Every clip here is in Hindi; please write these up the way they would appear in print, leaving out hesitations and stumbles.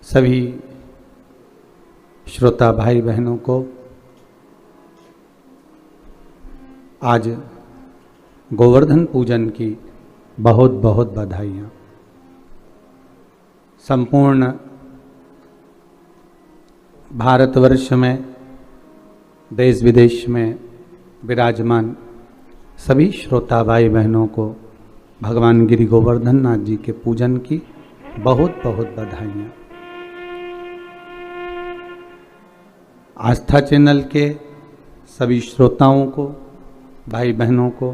सभी श्रोता भाई बहनों को आज गोवर्धन पूजन की बहुत बहुत बधाइयाँ। संपूर्ण भारतवर्ष में देश विदेश में विराजमान सभी श्रोता भाई बहनों को भगवान गिरि गोवर्धन नाथ जी के पूजन की बहुत बहुत बधाइयाँ। आस्था चैनल के सभी श्रोताओं को, भाई बहनों को,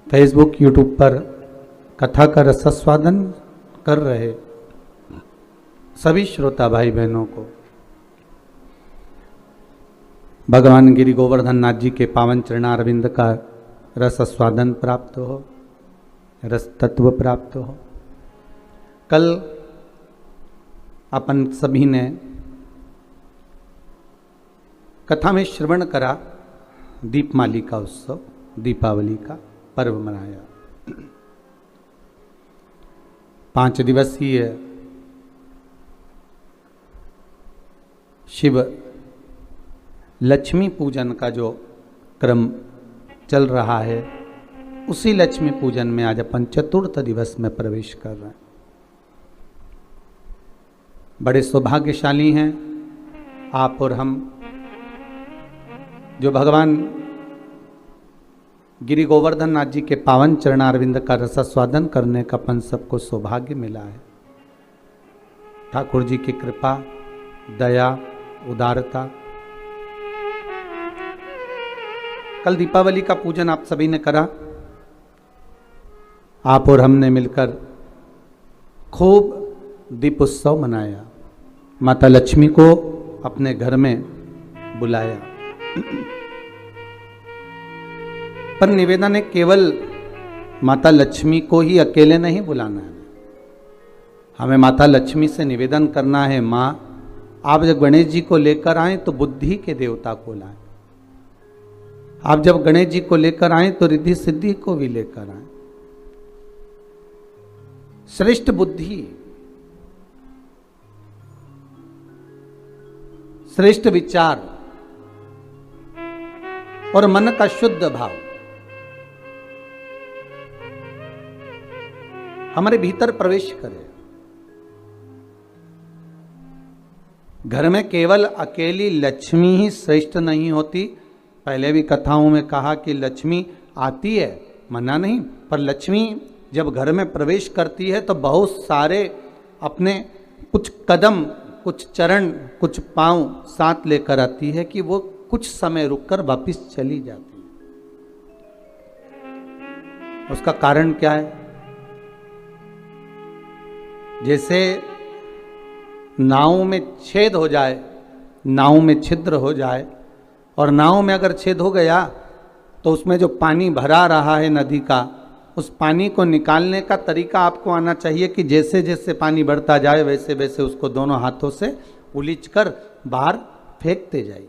फेसबुक यूट्यूब पर कथा का रसास्वादन कर रहे सभी श्रोता भाई बहनों को भगवान गिरि गोवर्धन नाथ जी के पावन चरणारविंद का रसास्वादन प्राप्त हो, रस तत्व प्राप्त हो। कल अपन सभी ने कथा में श्रवण करा दीपमाली का उत्सव, दीपावली का पर्व मनाया। 5 दिवसीय शिव लक्ष्मी पूजन का जो क्रम चल रहा है, उसी लक्ष्मी पूजन में आज अपन चतुर्थ दिवस में प्रवेश कर रहे हैं। बड़े सौभाग्यशाली हैं आप और हम, जो भगवान गिरि गोवर्धन नाथ जी के पावन चरणारविंद का रसास्वादन करने का अपन सबको सौभाग्य मिला है। ठाकुर जी की कृपा, दया, उदारता। कल दीपावली का पूजन आप सभी ने करा। आप और हमने मिलकर खूब दीप उत्सव मनाया, माता लक्ष्मी को अपने घर में बुलाया। पर निवेदन है, केवल माता लक्ष्मी को ही अकेले नहीं बुलाना है। हमें माता लक्ष्मी से निवेदन करना है, माँ आप जब गणेश जी को लेकर आए तो बुद्धि के देवता को लाएं। आप जब गणेश जी को लेकर आए तो रिद्धि सिद्धि को भी लेकर आए। श्रेष्ठ बुद्धि, श्रेष्ठ विचार और मन का शुद्ध भाव हमारे भीतर प्रवेश करे। घर में केवल अकेली लक्ष्मी ही श्रेष्ठ नहीं होती। पहले भी कथाओं में कहा कि लक्ष्मी आती है, मना नहीं, पर लक्ष्मी जब घर में प्रवेश करती है तो बहुत सारे अपने कुछ कदम, कुछ चरण, कुछ पांव साथ लेकर आती है कि वो कुछ समय रुककर वापस चली जाती है। उसका कारण क्या है? जैसे नाव में छेद हो जाए, नाव में छिद्र हो जाए, और नाव में अगर छेद हो गया तो उसमें जो पानी भरा रहा है नदी का, उस पानी को निकालने का तरीका आपको आना चाहिए कि जैसे जैसे पानी बढ़ता जाए वैसे वैसे उसको दोनों हाथों से उलीचकर बाहर फेंकते जाइए।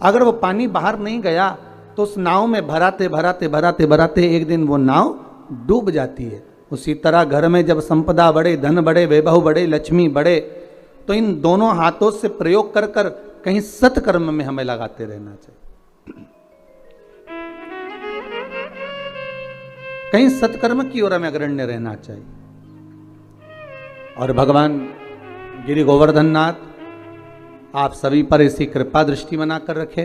अगर वो पानी बाहर नहीं गया तो उस नाव में भराते भराते भराते भराते एक दिन वो नाव डूब जाती है। उसी तरह घर में जब संपदा बढ़े, धन बढ़े, वैभव बढ़े, लक्ष्मी बढ़े, तो इन दोनों हाथों से प्रयोग कर कर कहीं सत्कर्म में हमें लगाते रहना चाहिए। कहीं सत्कर्म की ओर हमें अग्रण्य रहना चाहिए। और भगवान गिरि गोवर्धन नाथ आप सभी पर ऐसी कृपा दृष्टि बनाकर रखे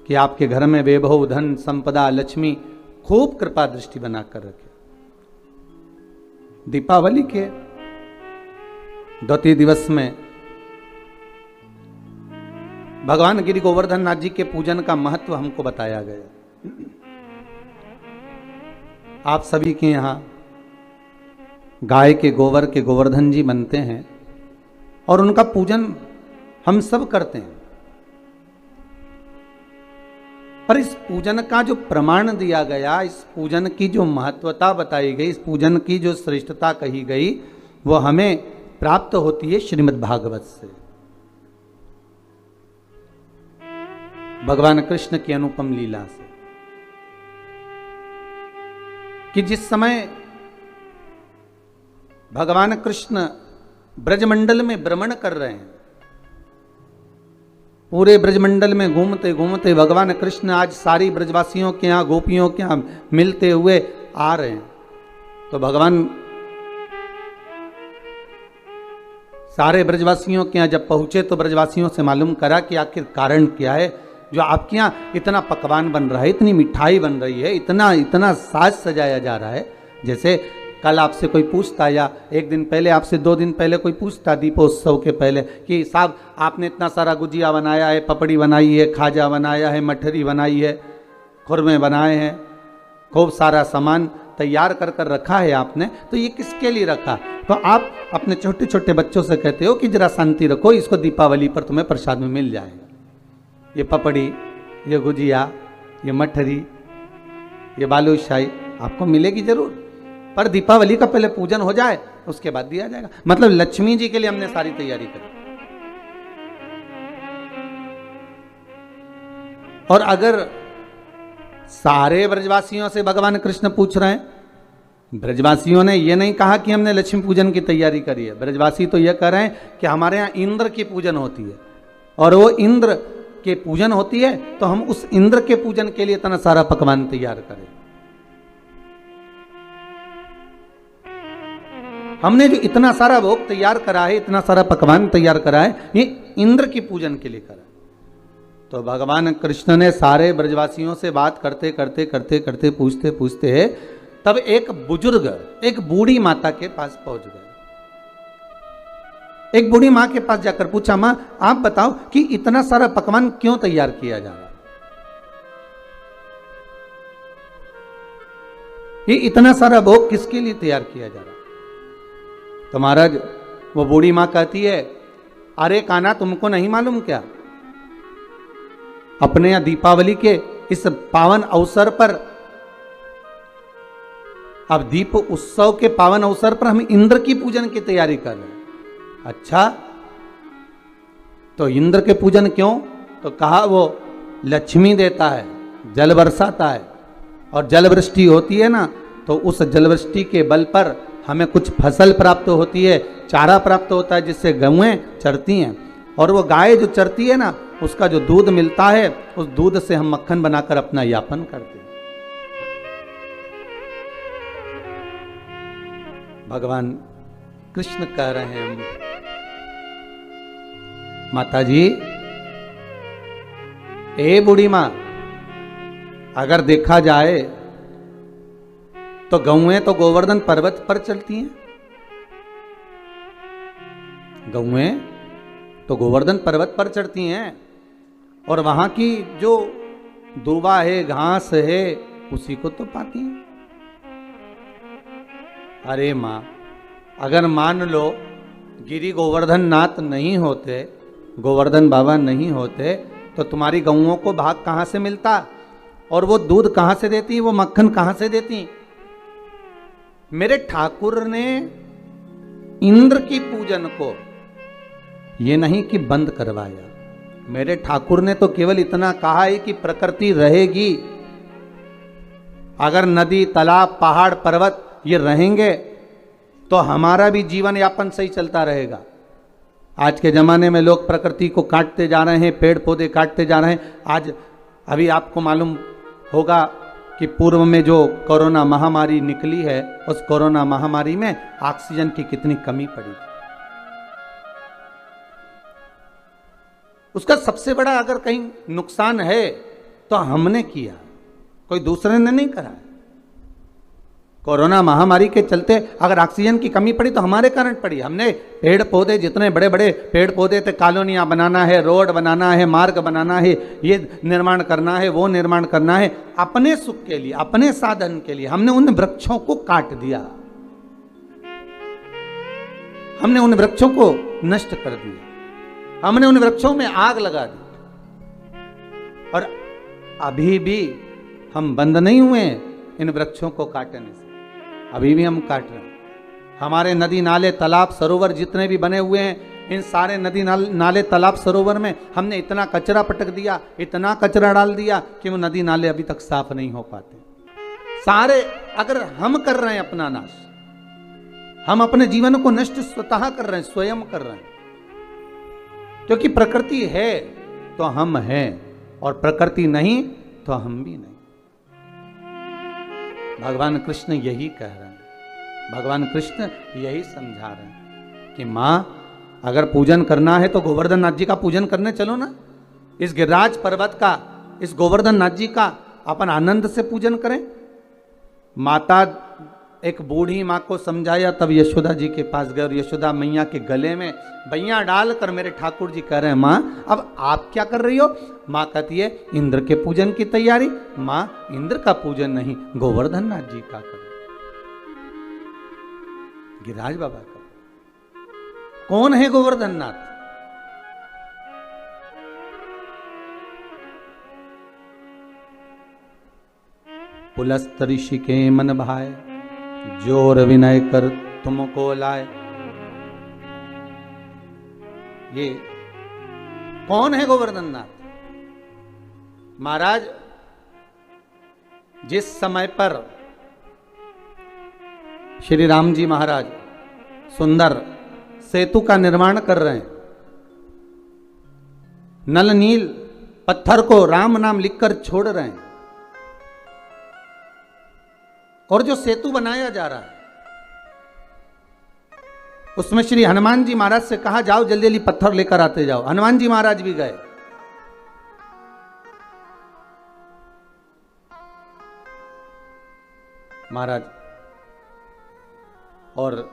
कि आपके घर में वैभव, धन, संपदा, लक्ष्मी खूब कृपा दृष्टि बनाकर रखे। दीपावली के द्वितीय दिवस में भगवान गिरि गोवर्धन नाथ जी के पूजन का महत्व हमको बताया गया। आप सभी के यहाँ गाय के गोबर के गोवर्धन जी बनते हैं और उनका पूजन हम सब करते हैं। पर इस पूजन का जो प्रमाण दिया गया, इस पूजन की जो महत्वता बताई गई, इस पूजन की जो श्रेष्ठता कही गई, वो हमें प्राप्त होती है श्रीमद् भागवत से। भगवान कृष्ण की अनुपम लीला से, कि जिस समय भगवान कृष्ण ब्रजमंडल में भ्रमण कर रहे हैं, पूरे ब्रजमंडल में घूमते घूमते भगवान कृष्ण आज सारी ब्रजवासियों के यहाँ, गोपियों के यहाँ मिलते हुए आ रहे हैं। तो भगवान सारे ब्रजवासियों के यहाँ जब पहुंचे तो ब्रजवासियों से मालूम करा कि आखिर कारण क्या है जो आपके यहाँ इतना पकवान बन रहा है, इतनी मिठाई बन रही है, इतना इतना साज सजाया जा रहा है। जैसे कल आपसे कोई पूछता या एक दिन पहले आपसे 2 दिन पहले कोई पूछता दीपोत्सव के पहले कि साहब आपने इतना सारा गुजिया बनाया है, पपड़ी बनाई है, खाजा बनाया है, मठरी बनाई है, खुरमे बनाए हैं, खूब सारा सामान तैयार कर कर रखा है आपने, तो ये किसके लिए रखा? तो आप अपने छोटे छोटे बच्चों से कहते हो कि जरा शांति रखो, इसको दीपावली पर तुम्हें प्रसाद में मिल जाएगा। ये पपड़ी, ये गुजिया, ये मठरी, ये बालूशाही आपको मिलेगी जरूर, पर दीपावली का पहले पूजन हो जाए उसके बाद दिया जाएगा। मतलब लक्ष्मी जी के लिए हमने सारी तैयारी करी। और अगर सारे ब्रजवासियों से भगवान कृष्ण पूछ रहे हैं, ब्रजवासियों ने यह नहीं कहा कि हमने लक्ष्मी पूजन की तैयारी करी है, ब्रजवासी तो यह कह रहे हैं कि हमारे यहाँ इंद्र की पूजन होती है और वो इंद्र के पूजन होती है तो हम उस इंद्र के पूजन के लिए इतना सारा पकवान तैयार करें। हमने जो इतना सारा भोग तैयार करा है, इतना सारा पकवान तैयार करा है, ये इंद्र की पूजन के लिए करा। तो भगवान कृष्ण ने सारे ब्रजवासियों से बात करते करते करते करते पूछते पूछते तब एक बुजुर्ग, एक बूढ़ी माता के पास पहुंच गए। एक बूढ़ी मां के पास जाकर पूछा, मां आप बताओ कि इतना सारा पकवान क्यों तैयार किया जा रहा है? ये इतना सारा भोग किसके लिए तैयार किया जा रहा है? तो महाराज वो बूढ़ी मां कहती है, अरे कान्हा तुमको नहीं मालूम क्या, अपने यहाँ दीपावली के इस पावन अवसर पर, अब दीप उत्सव के पावन अवसर पर हम इंद्र की पूजन की तैयारी कर रहे हैं। अच्छा, तो इंद्र के पूजन क्यों? तो कहा वो लक्ष्मी देता है, जल बरसाता है, और जल वृष्टि होती है ना, तो उस जल वृष्टि के बल पर हमें कुछ फसल प्राप्त होती है, चारा प्राप्त होता है जिससे गौएं चरती हैं, और वो गाय जो चरती है ना, उसका जो दूध मिलता है, उस दूध से हम मक्खन बनाकर अपना यापन करते हैं। भगवान कृष्ण कह रहे हैं, माता जी, ए बूढ़ी मां, अगर देखा जाए तो गौएं तो गोवर्धन पर्वत पर चलती हैं, गौएं तो गोवर्धन पर्वत पर चढ़ती हैं, और वहां की जो दूबा है, घास है, उसी को तो पाती हैं। अरे मां, अगर मान लो गिरी गोवर्धन नाथ नहीं होते, गोवर्धन बाबा नहीं होते, तो तुम्हारी गौओं को भाग कहां से मिलता, और वो दूध कहां से देती, वो मक्खन कहां से देती? मेरे ठाकुर ने इंद्र की पूजन को ये नहीं कि बंद करवाया, मेरे ठाकुर ने तो केवल इतना कहा है कि प्रकृति रहेगी, अगर नदी, तालाब, पहाड़, पर्वत ये रहेंगे तो हमारा भी जीवन यापन सही चलता रहेगा। आज के ज़माने में लोग प्रकृति को काटते जा रहे हैं, पेड़ पौधे काटते जा रहे हैं। आज अभी आपको मालूम होगा कि पूर्व में जो कोरोना महामारी निकली है, उस कोरोना महामारी में ऑक्सीजन की कितनी कमी पड़ी। उसका सबसे बड़ा अगर कहीं नुकसान है तो हमने किया, कोई दूसरे ने नहीं करा। कोरोना महामारी के चलते अगर ऑक्सीजन की कमी पड़ी तो हमारे कारण पड़ी। हमने पेड़ पौधे, जितने बड़े बड़े पेड़ पौधे थे, कॉलोनियां बनाना है, रोड बनाना है, मार्ग बनाना है, ये निर्माण करना है, वो निर्माण करना है, अपने सुख के लिए, अपने साधन के लिए हमने उन वृक्षों को काट दिया, हमने उन वृक्षों को नष्ट कर दिया, हमने उन वृक्षों में आग लगा दी। और अभी भी हम बंद नहीं हुए इन वृक्षों को काटने से, अभी भी हम काट रहे हैं। हमारे नदी नाले, तालाब, सरोवर जितने भी बने हुए हैं, इन सारे नदी नाले, तालाब, सरोवर में हमने इतना कचरा पटक दिया, इतना कचरा डाल दिया कि वो नदी नाले अभी तक साफ नहीं हो पाते। सारे अगर हम कर रहे हैं अपना नाश, हम अपने जीवन को नष्ट स्वतः कर रहे हैं, स्वयं कर रहे हैं। क्योंकि प्रकृति है तो हम हैं, और प्रकृति नहीं तो हम भी नहीं। भगवान कृष्ण यही कह रहे हैं, भगवान कृष्ण यही समझा रहे हैं कि मां अगर पूजन करना है तो गोवर्धन नाथ जी का पूजन करने चलो ना। इस गिरिराज पर्वत का, इस गोवर्धन नाथ जी का अपन आनंद से पूजन करें। माता एक बूढ़ी माँ को समझाया, तब यशोदा जी के पास गए और यशोदा मैया के गले में बैया डालकर मेरे ठाकुर जी कह रहे हैं, माँ अब आप क्या कर रही हो? माँ कहती है इंद्र के पूजन की तैयारी। माँ इंद्र का पूजन नहीं, गोवर्धन नाथ जी का करो, गिरिराज बाबा का। कौन है गोवर्धन नाथ? पुलस्त ऋषि के मन भाए, जोर विनय कर तुमको लाए। ये कौन है गोवर्धन नाथ? महाराज जिस समय पर श्री राम जी महाराज सुंदर सेतु का निर्माण कर रहे हैं, नल नील पत्थर को राम नाम लिखकर छोड़ रहे हैं, और जो सेतु बनाया जा रहा है उसमें श्री हनुमान जी महाराज से कहा जाओ जल्दी जल्दी पत्थर लेकर आते जाओ। हनुमान जी महाराज भी गए। महाराज और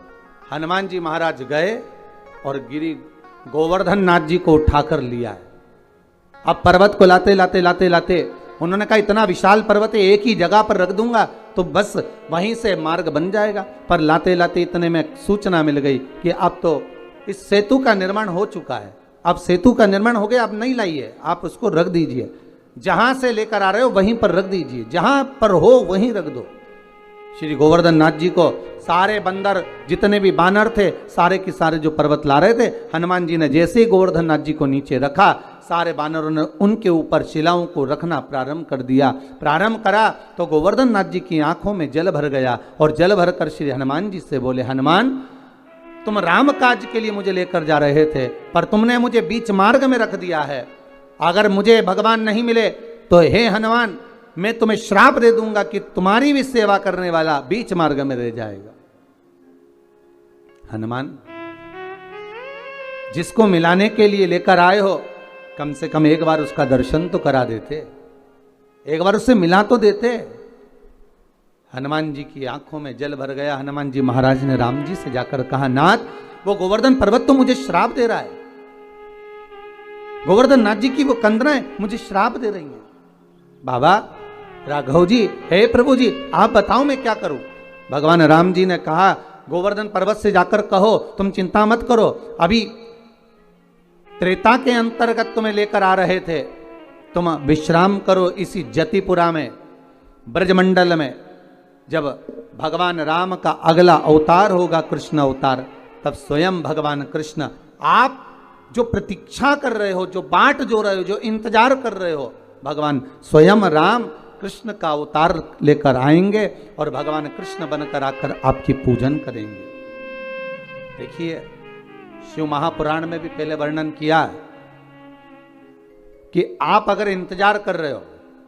हनुमान जी महाराज गए और गिरी गोवर्धन नाथ जी को उठाकर लिया है। अब पर्वत को लाते लाते लाते लाते उन्होंने कहा इतना विशाल पर्वत है, एक ही जगह पर रख दूंगा तो बस वहीं से मार्ग बन जाएगा। पर लाते लाते इतने में सूचना मिल गई कि अब तो इस सेतु का निर्माण हो चुका है, अब सेतु का निर्माण हो गया, अब नहीं लाइए, आप उसको रख दीजिए, जहां से लेकर आ रहे हो वहीं पर रख दीजिए, जहां पर हो वहीं रख दो। श्री गोवर्धन नाथ जी को सारे बंदर जितने भी बानर थे सारे के सारे जो पर्वत ला रहे थे, हनुमान जी ने जैसे ही गोवर्धन नाथ जी को नीचे रखा, सारे बानरों ने उनके ऊपर शिलाओं को रखना प्रारंभ कर दिया। प्रारंभ करा तो गोवर्धन नाथ जी की आंखों में जल भर गया और जल भर कर श्री हनुमान जी से बोले, हनुमान तुम राम काज के लिए मुझे लेकर जा रहे थे, पर तुमने मुझे बीच मार्ग में रख दिया है। अगर मुझे भगवान नहीं मिले तो हे हनुमान मैं तुम्हें श्राप दे दूंगा कि तुम्हारी भी सेवा करने वाला बीच मार्ग में रह जाएगा। हनुमान जिसको मिलाने के लिए लेकर आए हो कम से कम एक बार उसका दर्शन तो करा देते, एक बार उससे मिला तो देते। हनुमान जी की आंखों में जल भर गया। हनुमान जी महाराज ने राम जी से जाकर कहा, नाथ वो गोवर्धन पर्वत तो मुझे श्राप दे रहा है, गोवर्धन नाथ जी की वो कंदराएं मुझे श्राप दे रही हैं। बाबा राघव जी, हे प्रभु जी आप बताओ मैं क्या करूं? भगवान राम जी ने कहा, गोवर्धन पर्वत से जाकर कहो तुम चिंता मत करो, अभी त्रेता के अंतर्गत तुम्हें लेकर आ रहे थे, तुम विश्राम करो इसी जतिपुरा में ब्रजमंडल में। जब भगवान राम का अगला अवतार होगा कृष्ण अवतार, तब स्वयं भगवान कृष्ण आप जो प्रतीक्षा कर रहे हो, जो बाट जो रहे हो, जो इंतजार कर रहे हो, भगवान स्वयं राम कृष्ण का अवतार लेकर आएंगे और भगवान कृष्ण बनकर आकर आपकी पूजन करेंगे। देखिए शिव महापुराण में भी पहले वर्णन किया कि आप अगर इंतजार कर रहे हो,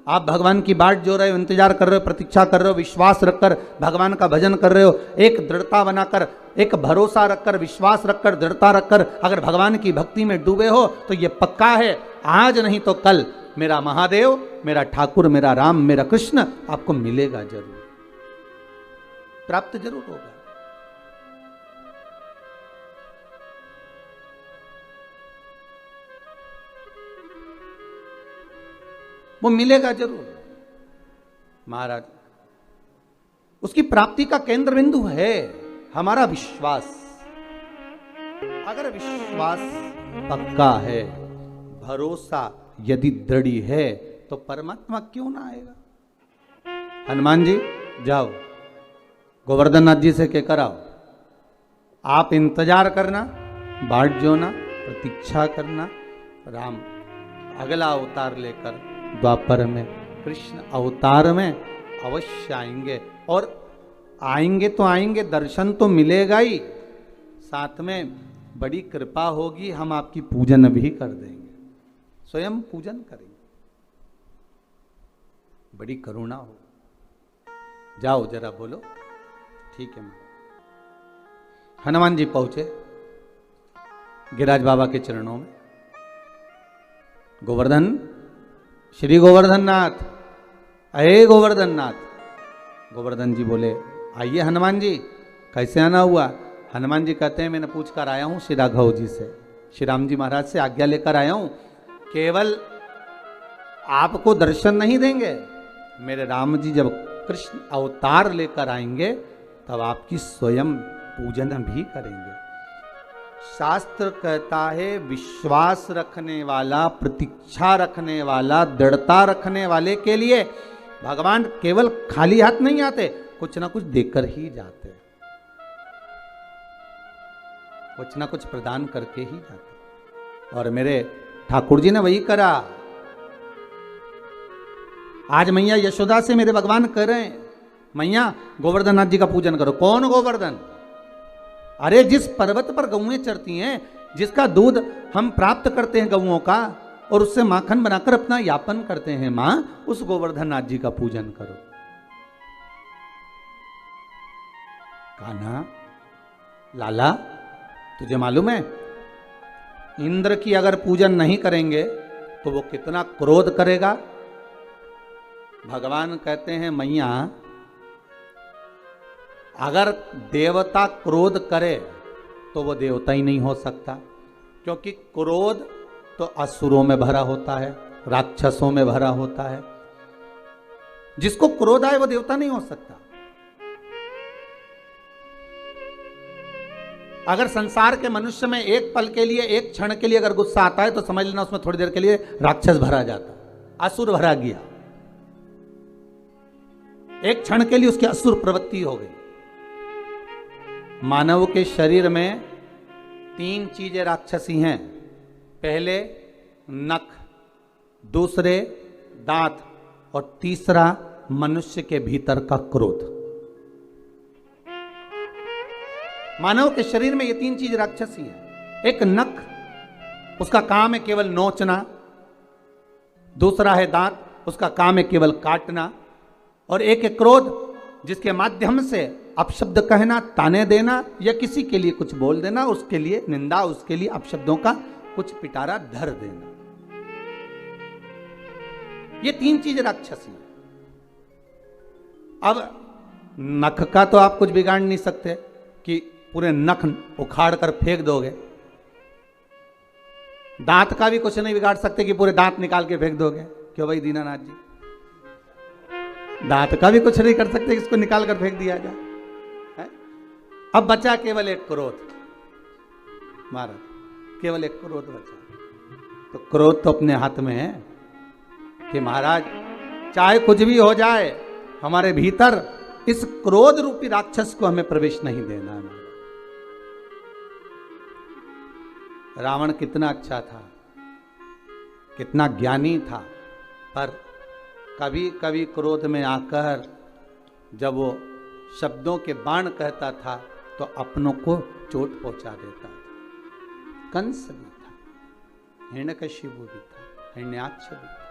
आप भगवान की बाट जो रहे हो, इंतजार कर रहे हो, प्रतीक्षा कर रहे हो, विश्वास रखकर भगवान का भजन कर रहे हो, एक दृढ़ता बनाकर, एक भरोसा रखकर, विश्वास रखकर, दृढ़ता रखकर अगर भगवान की भक्ति में डूबे हो तो ये पक्का है आज नहीं तो कल मेरा महादेव, मेरा ठाकुर, मेरा राम, मेरा कृष्ण आपको मिलेगा जरूर, प्राप्त जरूर होगा। वो मिलेगा जरूर। महाराज उसकी प्राप्ति का केंद्र बिंदु है हमारा विश्वास। अगर विश्वास पक्का है, भरोसा यदि दृढ़ है तो परमात्मा क्यों ना आएगा। हनुमान जी जाओ गोवर्धन नाथ जी से कहकर आओ, आप इंतजार करना, बाट जोना, प्रतीक्षा करना, राम अगला अवतार लेकर द्वापर में, कृष्ण अवतार में अवश्य आएंगे और आएंगे तो आएंगे, दर्शन तो मिलेगा ही, साथ में बड़ी कृपा होगी, हम आपकी पूजन भी कर देंगे, स्वयं पूजन करेंगे, बड़ी करुणा हो। जाओ जरा बोलो, ठीक है। हनुमान जी पहुंचे गिरिराज बाबा के चरणों में। गोवर्धन, श्री गोवर्धन नाथ, अये गोवर्धन नाथ। गोवर्धन जी बोले, आइए हनुमान जी, कैसे आना हुआ? हनुमान जी कहते हैं, मैंने पूछ कर आया हूं श्री राघव जी से, श्री राम जी महाराज से आज्ञा लेकर आया हूं, केवल आपको दर्शन नहीं देंगे, मेरे राम जी जब कृष्ण अवतार लेकर आएंगे तब आपकी स्वयं पूजन भी करेंगे। शास्त्र कहता है, विश्वास रखने वाला, प्रतीक्षा रखने वाला, दृढ़ता रखने वाले के लिए भगवान केवल खाली हाथ नहीं आते, कुछ ना कुछ देकर ही जाते, कुछ ना कुछ प्रदान करके ही जाते। और मेरे ठाकुर जी ने वही करा। आज मैया यशोदा से मेरे भगवान कह रहे हैं, मैया गोवर्धन नाथ जी का पूजन करो। कौन गोवर्धन? अरे जिस पर्वत पर गौएं चरती हैं, जिसका दूध हम प्राप्त करते हैं गौओं का, और उससे माखन बनाकर अपना यापन करते हैं, मां उस गोवर्धन नाथ जी का पूजन करो। कान्हा, लाला, तुझे मालूम है इंद्र की अगर पूजन नहीं करेंगे तो वो कितना क्रोध करेगा? भगवान कहते हैं, मैया अगर देवता क्रोध करे तो वो देवता ही नहीं हो सकता, क्योंकि क्रोध तो असुरों में भरा होता है, राक्षसों में भरा होता है। जिसको क्रोध आए वो देवता नहीं हो सकता। अगर संसार के मनुष्य में एक पल के लिए, एक क्षण के लिए अगर गुस्सा आता है तो समझ लेना उसमें थोड़ी देर के लिए राक्षस भरा जाता, असुर भरा गया, एक क्षण के लिए उसकी असुर प्रवृत्ति हो गई। मानव के शरीर में 3 चीजें राक्षसी हैं। पहले नख, दूसरे दांत, और तीसरा मनुष्य के भीतर का क्रोध। मानव के शरीर में ये 3 चीज राक्षसी है। एक नख, उसका काम है केवल नोचना। दूसरा है दांत, उसका काम है केवल काटना। और एक है क्रोध, जिसके माध्यम से अपशब्द कहना, ताने देना, या किसी के लिए कुछ बोल देना, उसके लिए निंदा, उसके लिए अपशब्दों का कुछ पिटारा धर देना। ये 3 चीज राक्षसी है। अब नख का तो आप कुछ बिगाड़ नहीं सकते कि पूरे नख उखाड़ कर फेंक दोगे। दांत का भी कुछ नहीं बिगाड़ सकते कि पूरे दांत निकाल के फेंक दोगे। क्यों भाई दीनानाथ जी? दांत का भी कुछ नहीं कर सकते कि इसको निकाल कर फेंक दिया जाए। अब बचा केवल एक क्रोध। महाराज, केवल एक क्रोध बचा। तो क्रोध तो अपने हाथ में है कि महाराज चाहे कुछ भी हो जाए, हमारे भीतर इस क्रोध रूपी राक्षस को हमें प्रवेश नहीं देना है। रावण कितना अच्छा था, कितना ज्ञानी था, पर कभी कभी क्रोध में आकर जब वो शब्दों के बाण कहता था तो अपनों को चोट पहुंचा देता था। कंस भी था, हिरण्यकशिपु भी था, हिरण्याक्ष भी था।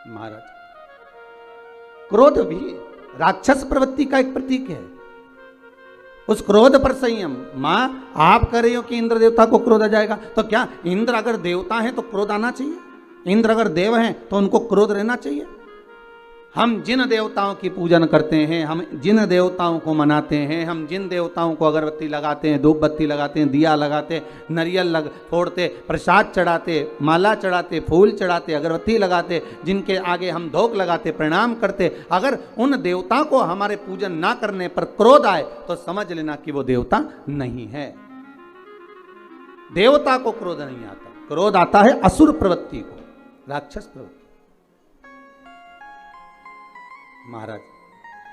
महाराज, क्रोध भी राक्षस प्रवृत्ति का एक प्रतीक है। उस क्रोध पर संयम। मां, आप कह रही हो कि इंद्र देवता को क्रोध आ जाएगा, तो क्या इंद्र अगर देवता हैं तो क्रोध आना चाहिए? इंद्र अगर देव हैं तो उनको क्रोध रहना चाहिए? हम जिन देवताओं की पूजन करते हैं, हम जिन देवताओं को मनाते हैं, हम जिन देवताओं को अगरबत्ती लगाते हैं, धूप बत्ती लगाते हैं, दिया लगाते, नारियल फोड़ते, प्रसाद चढ़ाते, माला चढ़ाते, फूल चढ़ाते, अगरबत्ती लगाते, जिनके आगे हम धोख लगाते, प्रणाम करते, अगर उन देवताओं को हमारे पूजन ना करने पर क्रोध आए तो समझ लेना कि वो देवता नहीं है। देवता को क्रोध नहीं आता, क्रोध आता है असुर प्रवृत्ति को, राक्षस प्रवृत्ति। महाराज,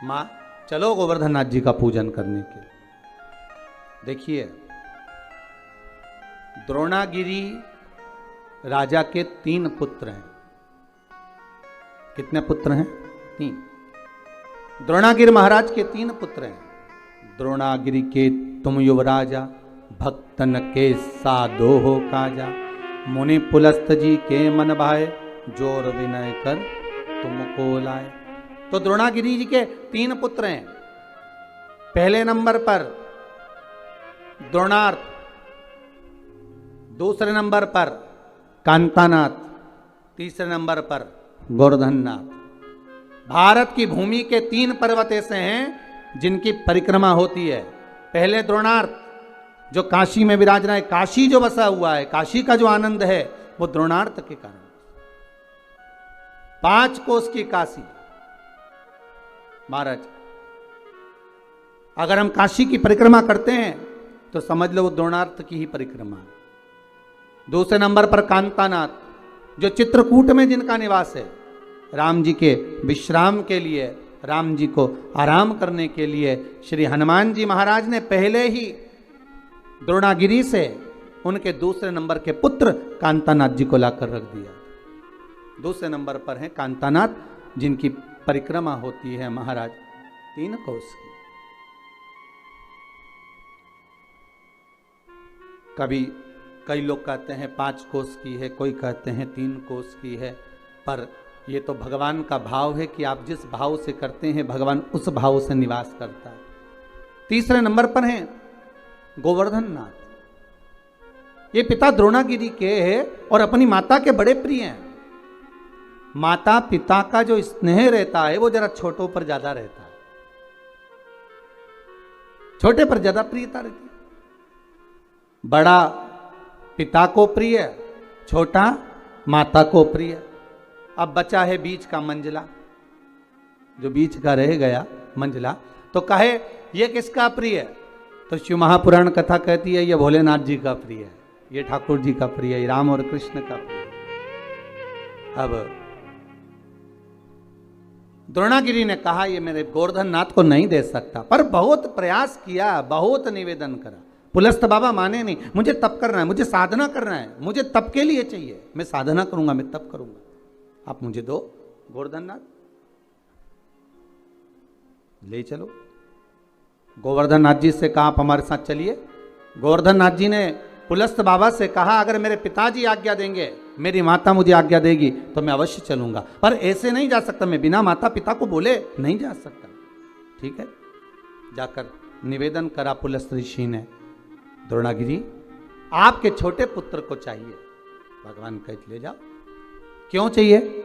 मां चलो गोवर्धन नाथ जी का पूजन करने के लिए। देखिए, द्रोणागिरी राजा के 3 पुत्र हैं। कितने पुत्र हैं? 3। द्रोणागिरि महाराज के 3 पुत्र हैं। द्रोणागिरि के तुम युवराजा, भक्तन के साधो हो काजा। मुनि पुलस्त जी के मन भाए, जोर विनय कर तुमको लाए। तो द्रोणागिरि जी के 3 पुत्र हैं। पहले नंबर पर द्रोणार्थ, दूसरे नंबर पर कांतानाथ, तीसरे नंबर पर गोवर्धननाथ। भारत की भूमि के 3 पर्वत ऐसे हैं जिनकी परिक्रमा होती है। पहले द्रोणार्थ जो काशी में विराज रहा है, काशी जो बसा हुआ है, काशी का जो आनंद है वो द्रोणार्थ के कारण। 5 कोस की काशी महाराज, अगर हम काशी की परिक्रमा करते हैं तो समझ लो वो द्रोणार्थ की ही परिक्रमा है। दूसरे नंबर पर कांतानाथ जो चित्रकूट में जिनका निवास है, राम जी के विश्राम के लिए, राम जी को आराम करने के लिए श्री हनुमान जी महाराज ने पहले ही द्रोणागिरि से उनके दूसरे नंबर के पुत्र कांतानाथ जी को लाकर रख दिया। दूसरे नंबर पर हैं कांतानाथ जिनकी परिक्रमा होती है महाराज 3 कोस की। कभी कई लोग कहते हैं 5 कोस की है, कोई कहते हैं 3 कोस की है, पर ये तो भगवान का भाव है कि आप जिस भाव से करते हैं भगवान उस भाव से निवास करता है। तीसरे नंबर पर हैं गोवर्धननाथ। ये पिता द्रोणागिरि के हैं और अपनी माता के बड़े प्रिय हैं। माता पिता का जो स्नेह रहता है वो जरा छोटों पर ज्यादा रहता है, छोटे पर ज्यादा प्रियता रहती है। बड़ा पिता को प्रिय, छोटा माता को प्रिय। अब बचा है बीच का मंझला, जो बीच का रह गया मंझला, तो कहे ये किसका प्रिय है? तो शिव महापुराण कथा कहती है ये भोलेनाथ जी का प्रिय है, ये ठाकुर जी का प्रिय है, राम और कृष्ण का प्रिय है। अब द्रोणागिरि ने कहा ये मेरे गोवर्धननाथ को नहीं दे सकता, पर बहुत प्रयास किया, बहुत निवेदन करा। पुलस्त बाबा माने नहीं, मुझे तप करना है, मुझे साधना करना है, मुझे तप के लिए चाहिए, मैं साधना करूंगा, मैं तप करूंगा, आप मुझे दो गोवर्धननाथ, ले चलो। गोवर्धननाथ जी से कहा आप हमारे साथ चलिए। गोवर्धननाथ जी ने पुलस्त बाबा से कहा अगर मेरे पिताजी आज्ञा देंगे, मेरी माता मुझे आज्ञा देगी तो मैं अवश्य चलूंगा, पर ऐसे नहीं जा सकता, मैं बिना माता पिता को बोले नहीं जा सकता। ठीक है, जाकर निवेदन करा पुलस्त ऋषि ने, द्रोणागिरि आपके छोटे पुत्र को चाहिए। भगवान कह ले जाओ। क्यों चाहिए?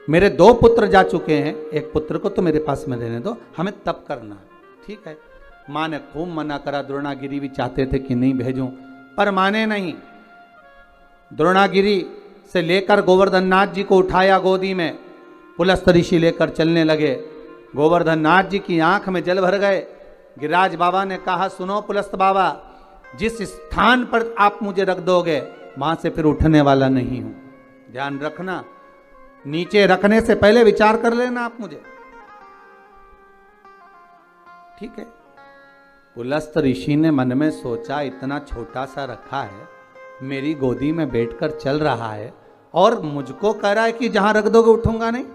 मेरे 2 पुत्र जा चुके हैं, एक पुत्र को तो मेरे पास में रहने दो, हमें तप करना है। ठीक है, माँ ने खूब मना करा, द्रोणागिरि भी चाहते थे कि नहीं भेजूं, पर माने नहीं। द्रोणागिरि से लेकर गोवर्धननाथ जी को उठाया गोदी में, पुलस्त ऋषि लेकर चलने लगे। गोवर्धननाथ जी की आंख में जल भर गए। गिरिराज बाबा ने कहा सुनो पुलस्त बाबा, जिस स्थान पर आप मुझे रख दोगे वहां से फिर उठने वाला नहीं हूं, ध्यान रखना, नीचे रखने से पहले विचार कर लेना आप मुझे। ठीक है। पुलस्त ऋषि ने मन में सोचा इतना छोटा सा रखा है, मेरी गोदी में बैठकर चल रहा है और मुझको कह रहा है कि जहां रख दोगे उठूंगा नहीं।